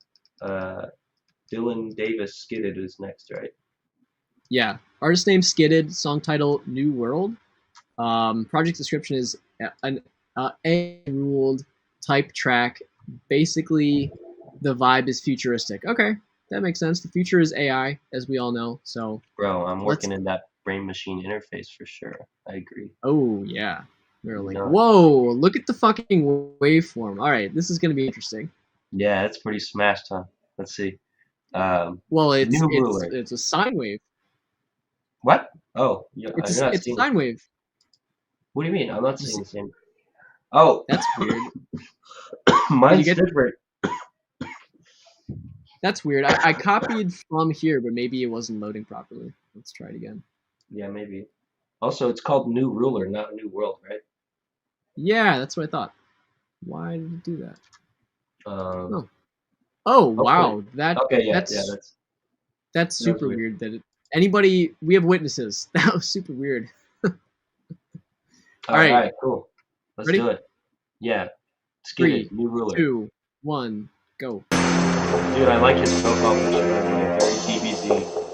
Dylan Davis Skidded is next, right? Yeah. Artist name Skidded. Song title New World. Project description is an A-ruled type track. Basically, the vibe is futuristic. Okay, that makes sense. The future is AI, as we all know. So, bro, I'm working in that brain machine interface for sure. I agree. Oh yeah, Neuralink. No. Whoa! Look at the fucking waveform. All right, this is gonna be interesting. Yeah, it's pretty smashed, huh? Let's see. Well, it's a sine wave. What? Oh, it's a sine wave. What do you mean? I'm not saying the same. Oh, That's weird. mine's get- different. That's weird. I copied from here, but maybe it wasn't loading properly. Let's try it again. Yeah, maybe. Also, it's called New Ruler, not New World, right? Yeah, that's what I thought. Why did it do that? Um, Oh wow, okay, yeah, that's super weird. Anybody, we have witnesses. That was super weird. All right, cool. Let's Ready? do it. Yeah, let's get 3, it. New Ruler. 2, 1, go. Dude, I like his profile picture. By the way, very DBZ.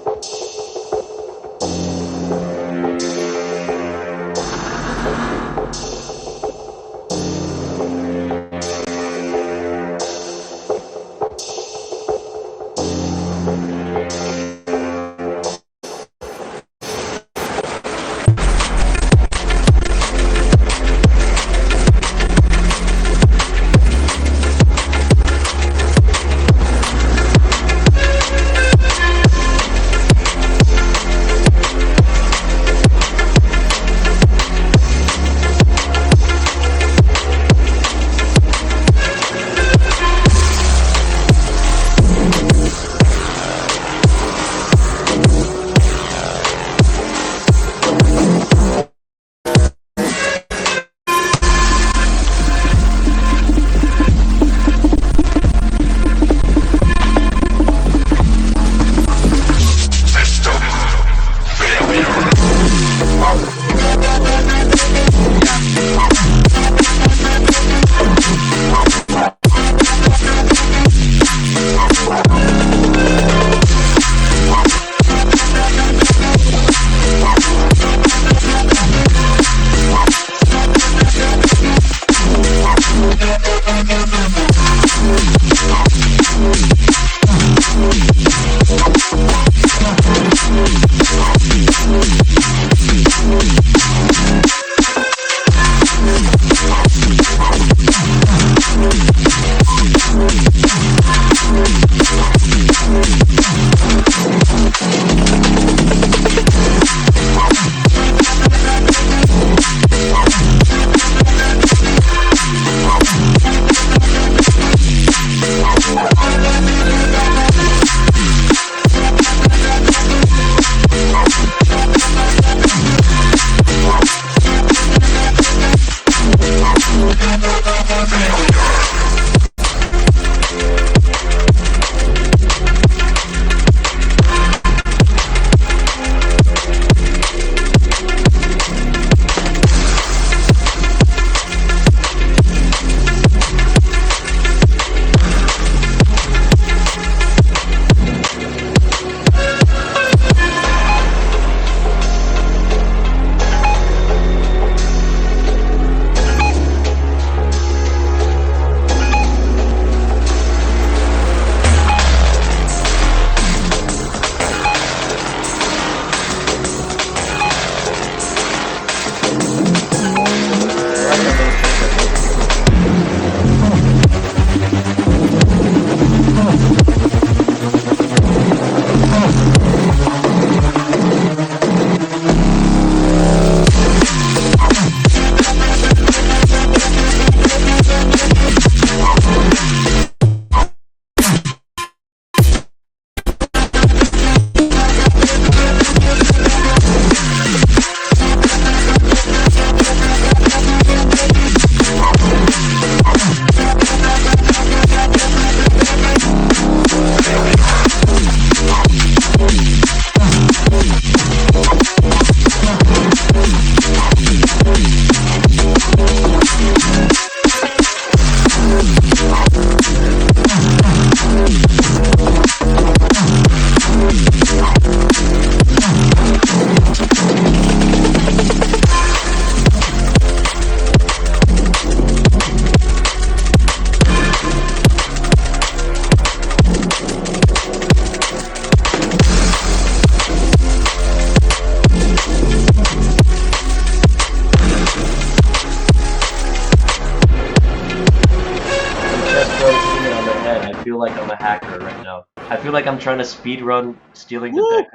feel like I'm a hacker right now. I feel like I'm trying to speedrun stealing the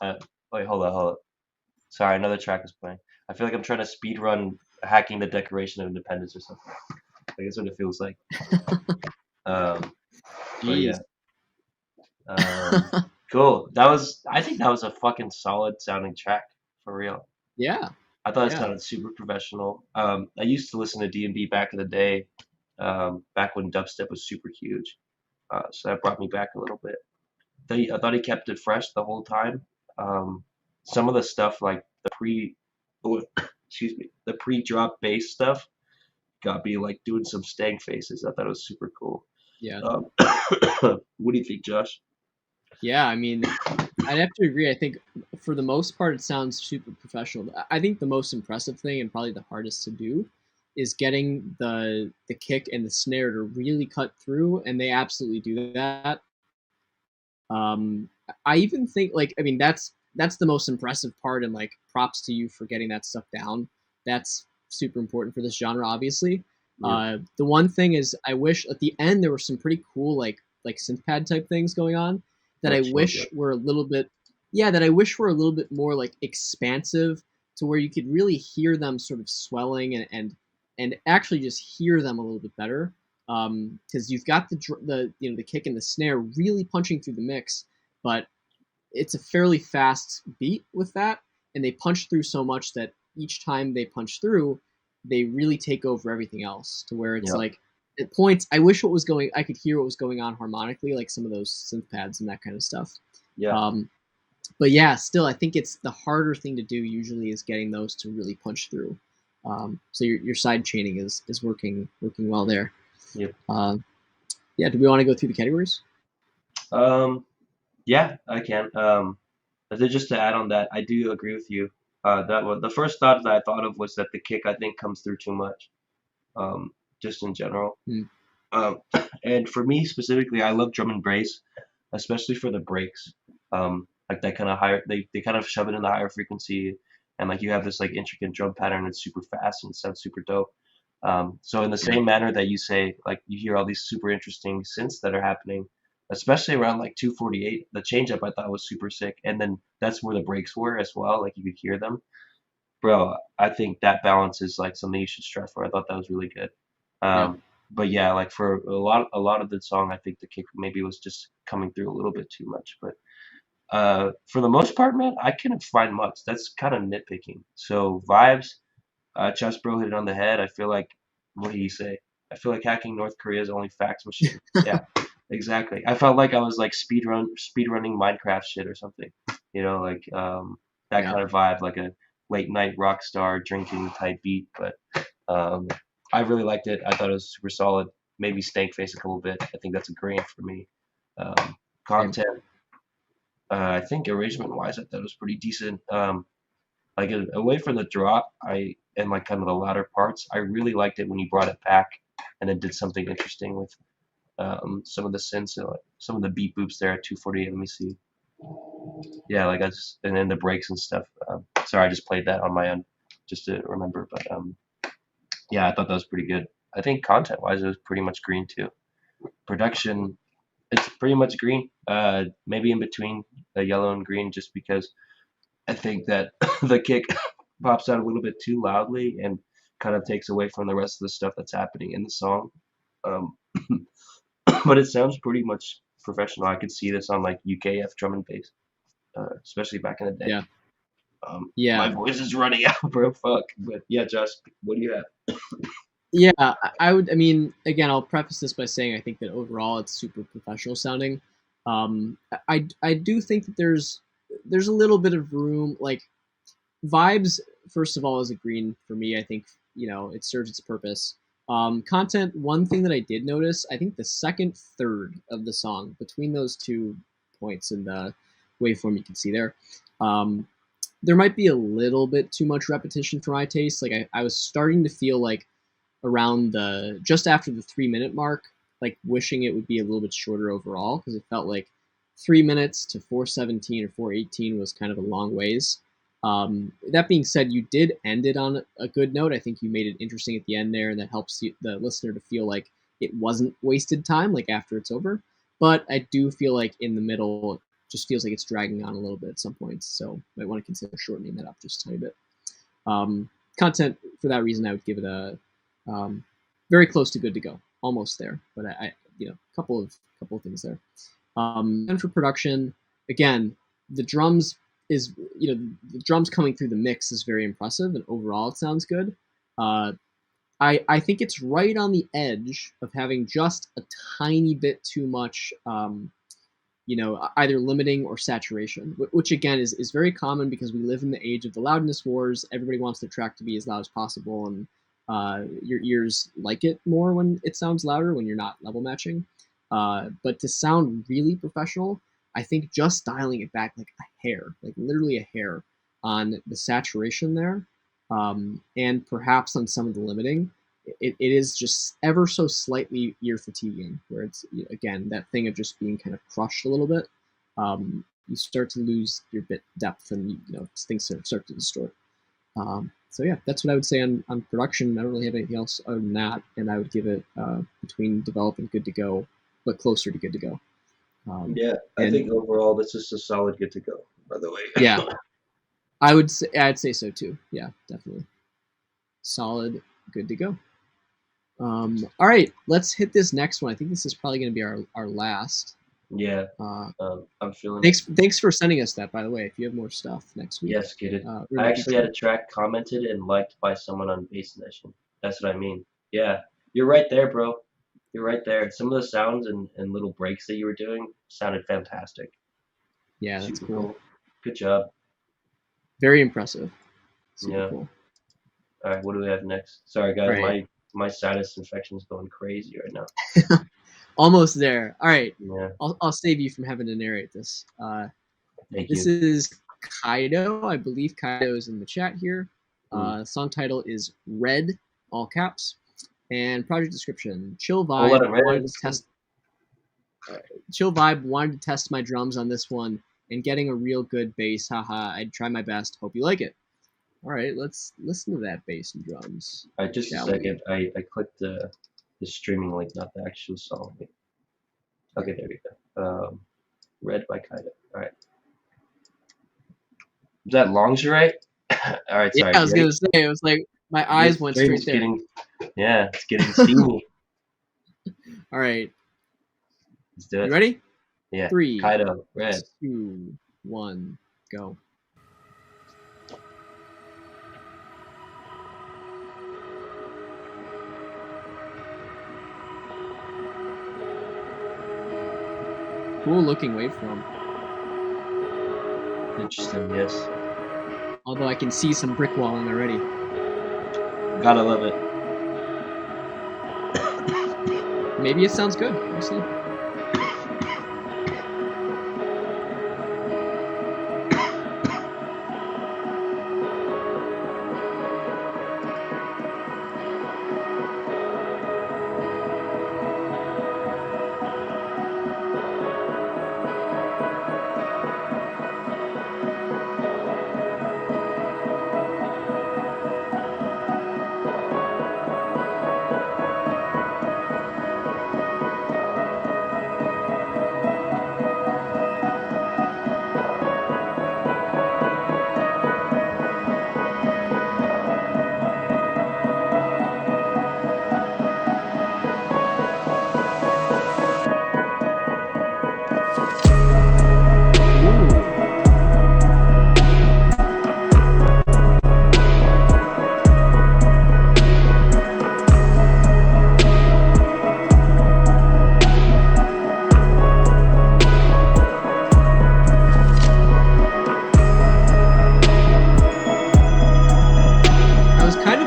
deck. Wait, hold on. Sorry, another track is playing. I feel like I'm trying to speed run hacking the Declaration of Independence or something. Like that's what it feels like. Um, but yeah, Jeez. cool. I think that was a fucking solid sounding track for real. Yeah. I thought it Yeah. sounded super professional. I used to listen to D&D back in the day, back when dubstep was super huge. So that brought me back a little bit. I thought he kept it fresh the whole time. Um, some of the stuff like oh, excuse me, the pre-drop bass stuff got me like doing some stank faces. I thought it was super cool. Yeah. What do you think, Josh? Yeah. I mean, I'd have to agree. I think for the most part, it sounds super professional. I think the most impressive thing and probably the hardest to do is getting the kick and the snare to really cut through, and they absolutely do that. Um, I even think like I mean that's the most impressive part, and like props to you for getting that stuff down. That's super important for this genre, obviously. Yeah, The one thing is, I wish at the end there were some pretty cool like synth pad type things going on that that I change up. wish were a little bit, yeah, that I wish were a little bit more like expansive to where you could really hear them sort of swelling and actually just hear them a little bit better because you've got the the kick and the snare really punching through the mix, but it's a fairly fast beat with that, and they punch through so much that each time they punch through, they really take over everything else to where it's Yeah, like at points I could hear what was going on harmonically, like some of those synth pads and that kind of stuff. yeah, Um, but yeah, still, I think it's the harder thing to do usually is getting those to really punch through. So your side chaining is working well there. yep. Um, yeah, do we want to go through the categories? Um, yeah, I can. Just to add on that, I do agree with you. That was the first thought that I thought of was that the kick I think comes through too much. Just in general. Hmm. Um, and for me specifically, I love drum and bass, especially for the breaks. Like that kind of higher, they kind of shove it in the higher frequency, and like you have this like intricate drum pattern. It's super fast and it sounds super dope. So in the Yeah, same manner that you say, like you hear all these super interesting synths that are happening, especially around like 248, the change up I thought was super sick, and then that's where the breaks were as well. Like you could hear them, bro. I think that balance is like something you should strive for. I thought that was really good. yeah, But yeah, like for a lot of the song, I think the kick maybe was just coming through a little bit too much. But for the most part, man, I couldn't find much. That's kind of nitpicking. So vibes, Chess Bro hit it on the head. I feel like what did he say? I feel like hacking North Korea's only fax machine. Yeah, exactly. I felt like I was like speed running Minecraft shit or something. Like that yeah. kind of vibe, like a late night rock star drinking type beat. But um, I really liked it. I thought it was super solid. Maybe stank face a couple bit. I think that's a green for me. Um, Same. content. I think arrangement wise, I thought it was pretty decent. Like away from the drop, and like kind of the latter parts, I really liked it when you brought it back and then did something interesting with some of the synths, some of the beat boops there at 248. Let me see. Yeah, like and then the breaks and stuff. Sorry, I just played that on my own just to remember. But yeah, I thought that was pretty good. I think content wise, it was pretty much green too. Production, it's pretty much green. Maybe in between the yellow and green, just because I think that the kick pops out a little bit too loudly and kind of takes away from the rest of the stuff that's happening in the song. Um, but it sounds pretty much professional. I could see this on like UKF drum and bass, especially back in the day. Yeah, My yeah, voice is running out, bro. Fuck. But yeah, Josh, what do you have? yeah. I would. I mean, again, I'll preface this by saying I think that overall it's super professional sounding. I do think that there's a little bit of room. Like vibes, first of all, is a green for me. I think it serves its purpose. Content. One thing that I did notice, I think the second third of the song between those 2 points in the waveform you can see there. Um, there might be a little bit too much repetition for my taste. Like I was starting to feel like around the just after the 3 minute mark, like wishing it would be a little bit shorter overall because it felt like 3 minutes to 417 or 418 was kind of a long ways. That being said, you did end it on a good note. I think you made it interesting at the end there, and that helps the listener to feel like it wasn't wasted time, like after it's over. But I do feel like in the middle, it just feels like it's dragging on a little bit at some points. So might want to consider shortening that up just a tiny bit. Content, for that reason, I would give it a very close to good to go, almost there. But I couple of things there. And for production, again, the drums the drums coming through the mix is very impressive, and overall it sounds good. I think it's right on the edge of having just a tiny bit too much, either limiting or saturation, which again is very common because we live in the age of the loudness wars. Everybody wants their track to be as loud as possible, and your ears like it more when it sounds louder when you're not level matching. But to sound really professional, I think just dialing it back like a hair, like literally a hair on the saturation there, and perhaps on some of the limiting, it is just ever so slightly ear fatiguing, where it's, again, that thing of just being kind of crushed a little bit. You start to lose your bit depth, and things start to distort. So yeah, that's what I would say on production. I don't really have anything else other than that, and I would give it between develop and good to go, but closer to good to go. I think overall this is a solid good to go, by the way. Yeah, I'd say so too. Yeah, definitely. Solid good to go. All right, let's hit this next one. I think this is probably going to be our last. Yeah, I'm feeling Thanks for sending us that, by the way. If you have more stuff next week. Yes, get it. I actually had a track commented and liked by someone on Bass Nation. That's what I mean. Yeah, you're right there, bro. You're right there. Some of the sounds and little breaks that you were doing sounded fantastic. Yeah, that's cool. Good job. Very impressive. Super cool. All right, what do we have next? Sorry, guys. Right. My sinus infection is going crazy right now. Almost there. All right. Yeah. I'll save you from having to narrate this. This is Kaido. I believe Kaido is in the chat here. Song title is Red, all caps. And project description: Chill Vibe wanted to test my drums on this one, and getting a real good bass. Haha, I'd try my best. Hope you like it. All right, let's listen to that bass and drums. All right, just a second. I clicked the streaming link, not the actual song link. Okay, there we go. Red by Kaido. All right. Is that lingerie? All right, sorry. Yeah, I was gonna say, it was like my eyes went straight there. It's getting steamy. All right. Let's do it. You ready? Yeah. 3, Kaido, Red. 2, 1, go. Cool looking waveform. Interesting, yes. Although I can see some brick walling already. Gotta love it. Maybe it sounds good. We'll see.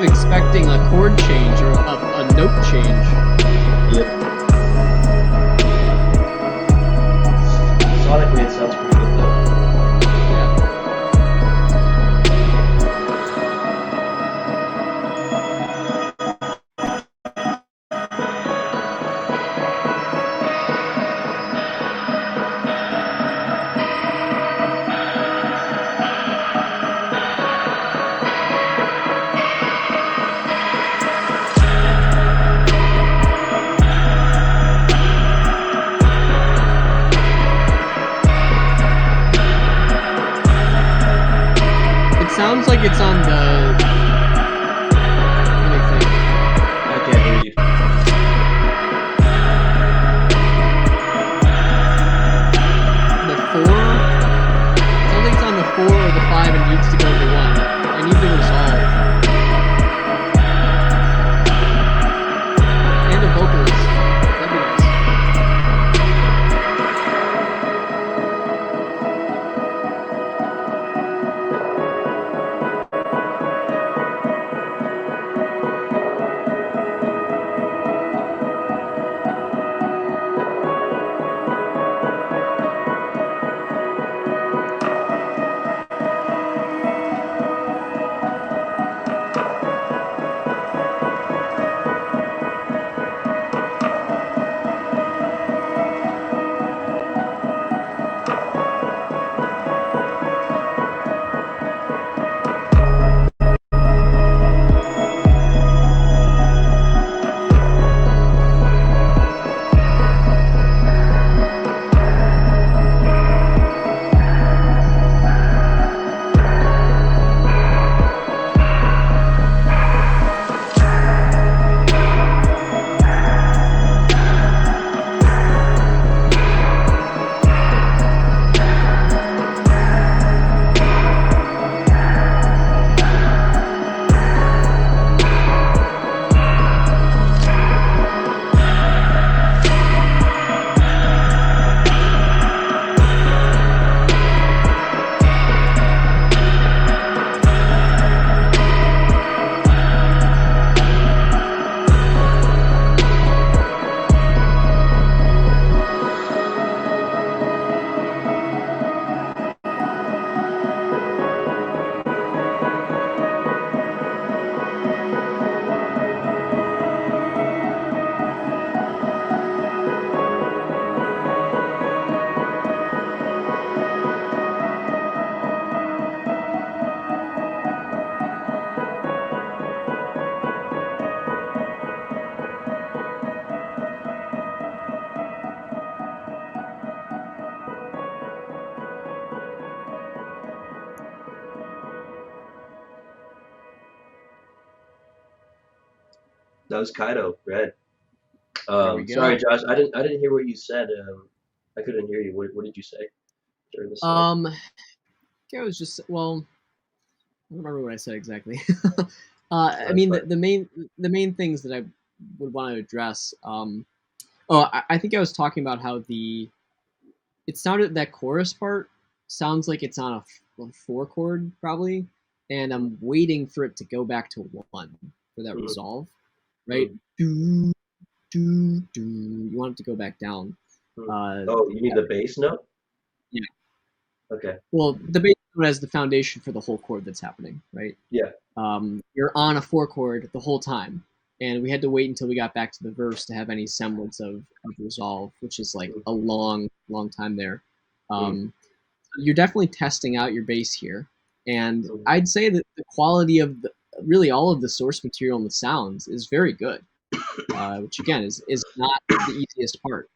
Expecting a chord change or a note change. Yep. Sonically, it sounds pretty good though. sounds like it's on the. Let me think. I can't hear you. The 4. Sounds like it's on the 4 or the 5 and needs to go to 1. I need the resolve. And a vocalist. That'd be nice. That was Kaido, Red. There we go. Sorry, Josh. I didn't hear what you said. I couldn't hear you. What did you say during the song? I was just I don't remember what I said exactly. I mean, the main things that I would want to address. I think I was talking about how it sounded, that chorus part sounds like it's on a 4 chord probably, and I'm waiting for it to go back to 1 for that resolve, right? Do do do. You want it to go back down. You need the bass note? Yeah. Okay. Well, the bass note has the foundation for the whole chord that's happening, right? Yeah. You're on a 4 chord the whole time, and we had to wait until we got back to the verse to have any semblance of resolve, which is like a long time there. You're definitely testing out your bass here, and I'd say that the quality of really all of the source material and the sounds is very good, which again is not the easiest part.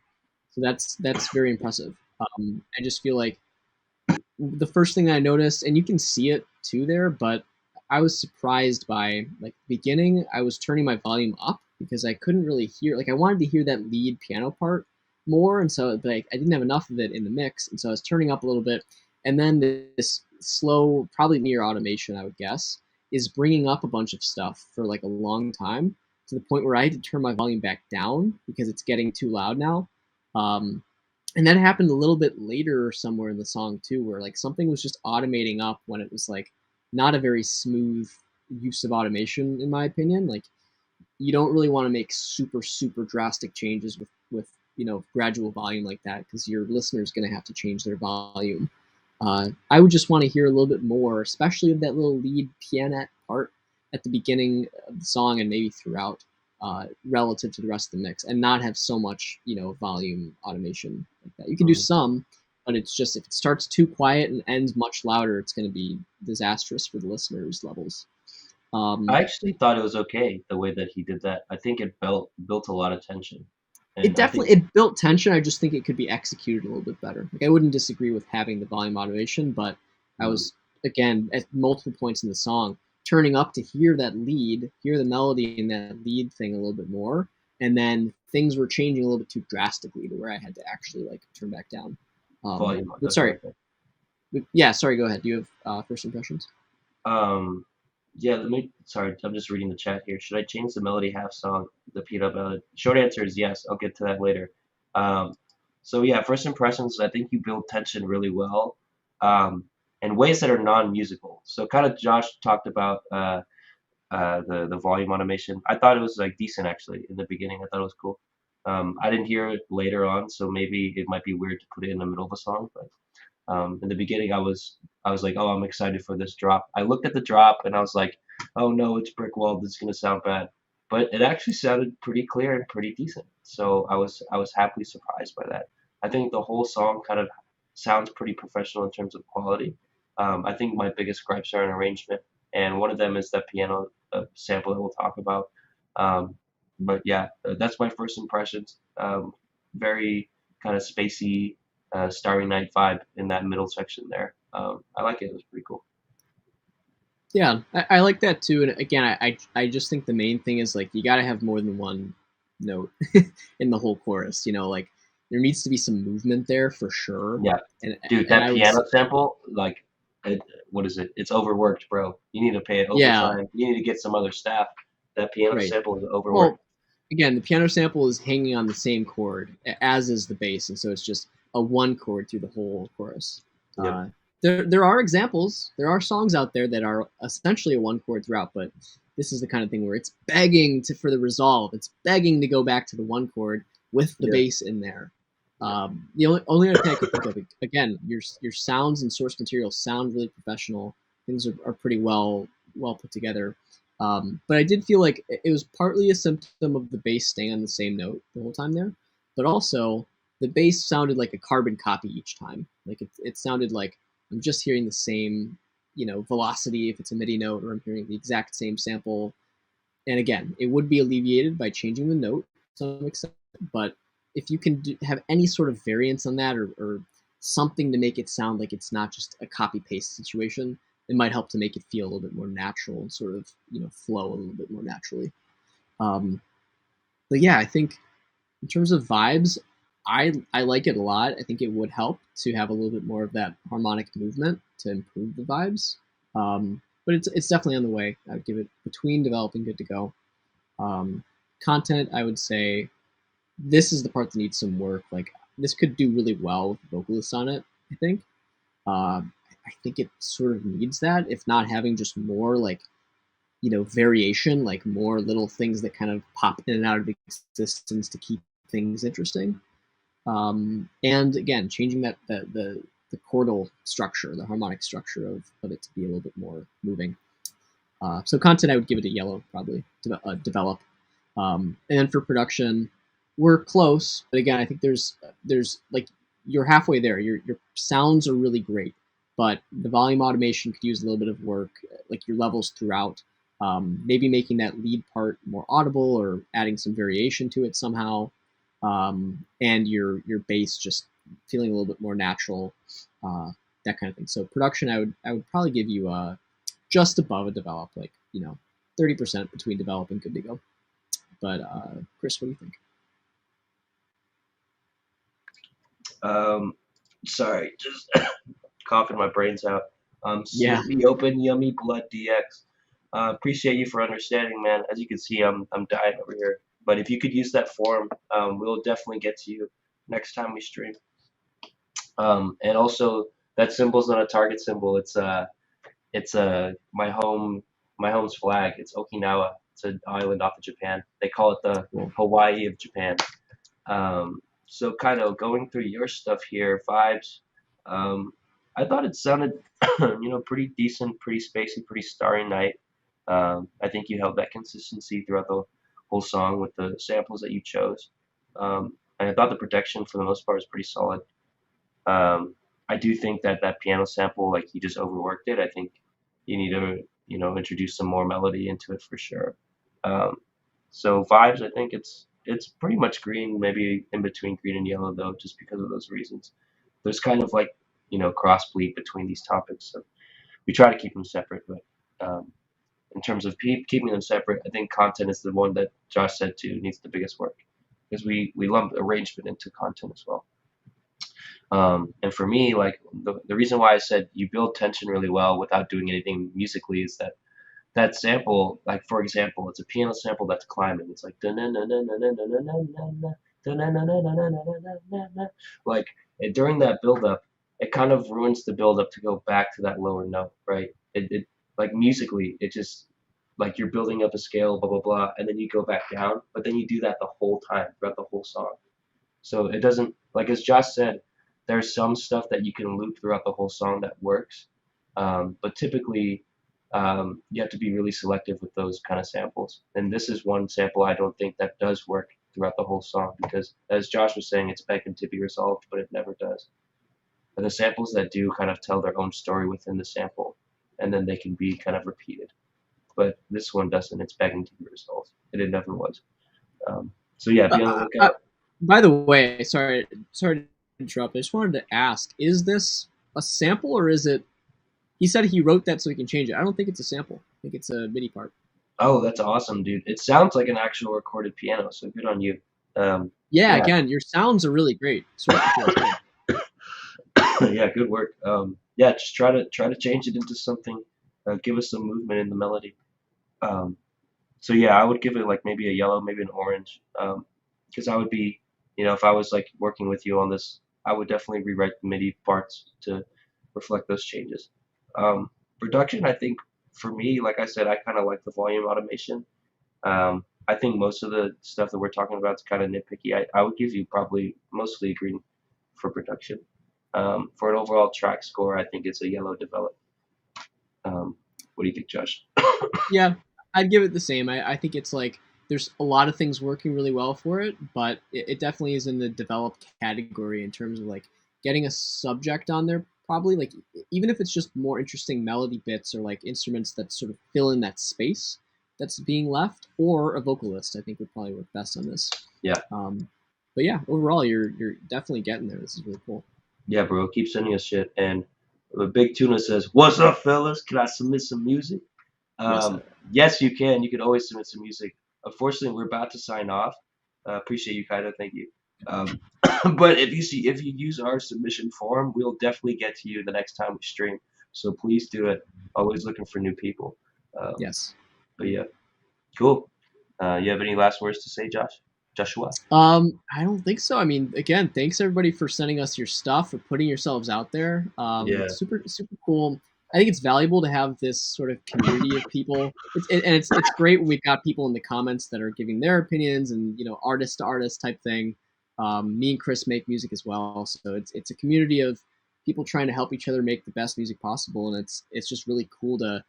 So that's very impressive. I just feel like the first thing that I noticed, and you can see it too there, but I was surprised by, like, beginning, I was turning my volume up because I couldn't really hear, like, I wanted to hear that lead piano part more, and so like I didn't have enough of it in the mix, and so I was turning up a little bit, and then this slow, probably near automation, I would guess, is bringing up a bunch of stuff for like a long time to the point where I had to turn my volume back down because it's getting too loud now. And that happened a little bit later somewhere in the song too, where like something was just automating up when it was like not a very smooth use of automation, in my opinion. Like, you don't really want to make super drastic changes with gradual volume like that, because your listener's going to have to change their volume. I would just want to hear a little bit more, especially of that little lead pianette part at the beginning of the song and maybe throughout, relative to the rest of the mix, and not have so much volume automation like that. You can do some, but it's just, if it starts too quiet and ends much louder, it's going to be disastrous for the listeners' levels. I actually thought it was okay the way that he did that. I think it built a lot of tension. It definitely it built tension. I just think it could be executed a little bit better. Like, I wouldn't disagree with having the volume automation, but I was again at multiple points in the song, turning up to hear that lead, hear the melody in that lead thing a little bit more, and then things were changing a little bit too drastically to where I had to actually like turn back down. Volume. But Okay, sorry, okay. yeah, sorry. Go ahead. Do you have first impressions? Um, yeah, let me. Sorry, I'm just reading the chat here. Should I change the melody half song, the peanut melody? Short answer is yes. I'll get to that later. Um, so yeah, first impressions. I think you build tension really well, in ways that are non-musical. So kind of Josh talked about the volume automation. I thought it was like decent actually in the beginning. I thought it was cool. I didn't hear it later on, so maybe it might be weird to put it in the middle of a song, but in the beginning, I was like, oh, I'm excited for this drop. I looked at the drop and I was like, oh no, it's brick wall. This is gonna sound bad, but it actually sounded pretty clear and pretty decent. So I was happily surprised by that. I think the whole song kind of sounds pretty professional in terms of quality. I think my biggest gripes are in arrangement, and one of them is that piano sample that we'll talk about. Um, but yeah, that's my first impressions. Very kind of spacey Starry Night vibe in that middle section there. I like it. It was pretty cool. Yeah, I like that too. And again, I just think the main thing is like you got to have more than one note in the whole chorus. You know, like there needs to be some movement there for sure. Yeah, And dude, and that I was piano sample, like, what is it? It's overworked, bro. You need to pay it yeah, overtime. You need to get some other staff. That piano right. sample is overworked. Well, again, the piano sample is hanging on the same chord as is the bass, and so it's just a one chord through the whole chorus. Yep. There are examples. There are songs out there that are essentially a one chord throughout, but this is the kind of thing where it's begging for the resolve. It's begging to go back to the one chord with the Yeah. bass in there. The only other thing I could think of, again, your sounds and source material sound really professional. Things are pretty well put together. But I did feel like it was partly a symptom of the bass staying on the same note the whole time there, but also the bass sounded like a carbon copy each time. Like it sounded like I'm just hearing the same, velocity if it's a MIDI note, or I'm hearing the exact same sample. And again, it would be alleviated by changing the note to some extent, but if you can have any sort of variance on that, or something to make it sound like it's not just a copy paste situation, it might help to make it feel a little bit more natural and sort of flow a little bit more naturally. Um, but yeah, I think in terms of vibes, I like it a lot. I think it would help to have a little bit more of that harmonic movement to improve the vibes. But it's definitely on the way. I would give it between developing good to go. Um, Content, I would say this is the part that needs some work. Like this could do really well with vocalists on it. I think. Uh, I think it sort of needs that, if not having just more like variation, like more little things that kind of pop in and out of existence to keep things interesting. And again, changing that the chordal structure, the harmonic structure of it to be a little bit more moving. So content, I would give it a yellow probably to develop. And then for production, we're close, but again, I think there's like you're halfway there. Your sounds are really great, but the volume automation could use a little bit of work, like your levels throughout. Maybe making that lead part more audible or adding some variation to it somehow, and your bass just feeling a little bit more natural, that kind of thing. So production, I would probably give you just above a develop, like 30% between develop and good to go. But Chris, what do you think? Sorry, just coughing my brains out. Yeah, Slit me open, yummy blood DX. Appreciate you for understanding, man. As you can see, I'm dying over here. But if you could use that form, we'll definitely get to you next time we stream. And also that symbol's not a target symbol. It's my home's flag. It's Okinawa. It's an island off of Japan. They call it the cool. Hawaii of Japan. So kind of going through your stuff here, vibes. I thought it sounded, pretty decent, pretty spacey, pretty Starry Night. I think you held that consistency throughout the whole song with the samples that you chose. And I thought the production for the most part was pretty solid. Um, I do think that that piano sample, like you just overworked it. I think you need to, introduce some more melody into it for sure. Um, so vibes, I think it's pretty much green, maybe in between green and yellow though, just because of those reasons. There's kind of like cross bleed between these topics. So we try to keep them separate, but in terms of keeping them separate, I think content is the one that Josh said too needs the biggest work because we lump arrangement into content as well. And for me, like the reason why I said you build tension really well without doing anything musically is that that sample, like for example, it's a piano sample that's climbing. It's like like during that build up, it kind of ruins the build up to go back to that lower note, right? It like musically, it just like you're building up a scale, blah blah blah, and then you go back down, but then you do that the whole time throughout the whole song. So it doesn't like as Josh said, there's some stuff that you can loop throughout the whole song that works, but typically you have to be really selective with those kind of samples. And this is one sample I don't think that does work throughout the whole song because, as Josh was saying, it's begging to be resolved, but it never does. And the samples that do kind of tell their own story within the sample, and then they can be kind of repeated. But this one doesn't. It's begging to be resolved, and it never was. So yeah, be on the lookout. By the way, sorry to interrupt. I just wanted to ask: is this a sample or is it? He said he wrote that so he can change it. I don't think it's a sample. I think it's a MIDI part. Oh, that's awesome, dude. It sounds like an actual recorded piano, so good on you. Yeah, again, your sounds are really great. Yeah, good work. Yeah, just try to change it into something. Give us some movement in the melody. So yeah, I would give it like maybe a yellow, maybe an orange. Because I would be, if I was like working with you on this, I would definitely rewrite the MIDI parts to reflect those changes. Production, I think for me, like I said, I kind of like the volume automation. I think most of the stuff that we're talking about is kind of nitpicky. I would give you probably mostly a green for production. For an overall track score, I think it's a yellow develop. What do you think, Josh? Yeah, I'd give it the same. I think it's like there's a lot of things working really well for it, but it definitely is in the developed category in terms of like getting a subject on there. Probably like even if it's just more interesting melody bits or like instruments that sort of fill in that space that's being left, or a vocalist, I think would probably work best on this. Yeah. But yeah, overall, you're definitely getting there. This is really cool. Yeah, bro. Keep sending us shit. And Big Tuna says, "What's up, fellas? Can I submit some music?" Yes, you can. You can always submit some music. Unfortunately, we're about to sign off. Appreciate you, Kaido. Thank you. But if you use our submission form, we'll definitely get to you the next time we stream. So please do it. Always looking for new people. Yes. But yeah, cool. You have any last words to say, Joshua? I don't think so. I mean, again, thanks everybody for sending us your stuff, for putting yourselves out there. Yeah. Super cool. I think it's valuable to have this sort of community of people. It's great when we've got people in the comments that are giving their opinions and artist to artist type thing. Me and Chris make music as well, so it's a community of people trying to help each other make the best music possible, and it's just really cool to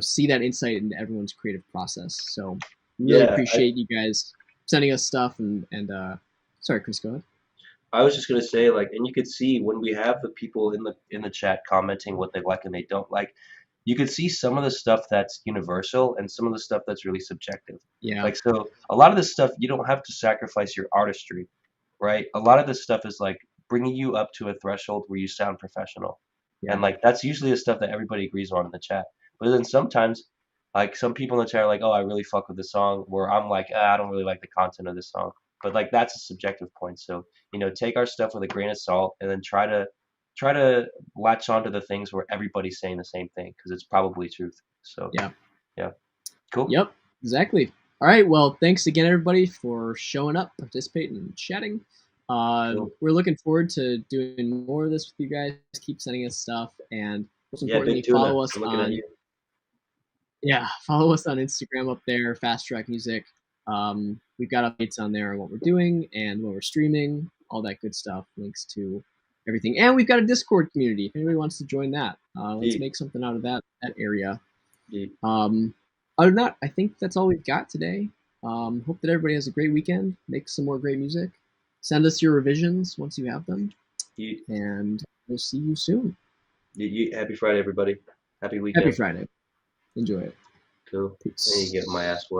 see that insight into everyone's creative process. So really appreciate you guys sending us stuff and sorry, Chris, go ahead. I was just gonna say, like, and you could see when we have the people in the chat commenting what they like and they don't like, you could see some of the stuff that's universal and some of the stuff that's really subjective. Yeah. Like, so a lot of this stuff you don't have to sacrifice your artistry, right? A lot of this stuff is like bringing you up to a threshold where you sound professional, and like that's usually the stuff that everybody agrees on in the chat. But then sometimes, like some people in the chat are like, "Oh, I really fuck with this song," where I'm like, "I don't really like the content of this song." But like that's a subjective point. So take our stuff with a grain of salt, and then try to latch onto the things where everybody's saying the same thing because it's probably truth. So yeah, cool. Yep, exactly. All right, well, thanks again, everybody, for showing up, participating, and chatting. Cool. We're looking forward to doing more of this with you guys. Keep sending us stuff, and most importantly, follow us on. Yeah, follow us on Instagram up there, FastTrack Music. We've got updates on there on what we're doing and when we're streaming, all that good stuff, links to everything. And we've got a Discord community if anybody wants to join that. Let's make something out of that area. Other than that, I think that's all we've got today. Hope that everybody has a great weekend. Make some more great music. Send us your revisions once you have them. And we'll see you soon. Happy Friday, everybody. Happy weekend. Happy Friday. Enjoy it. Cool. Peace. I need to get my ass wet.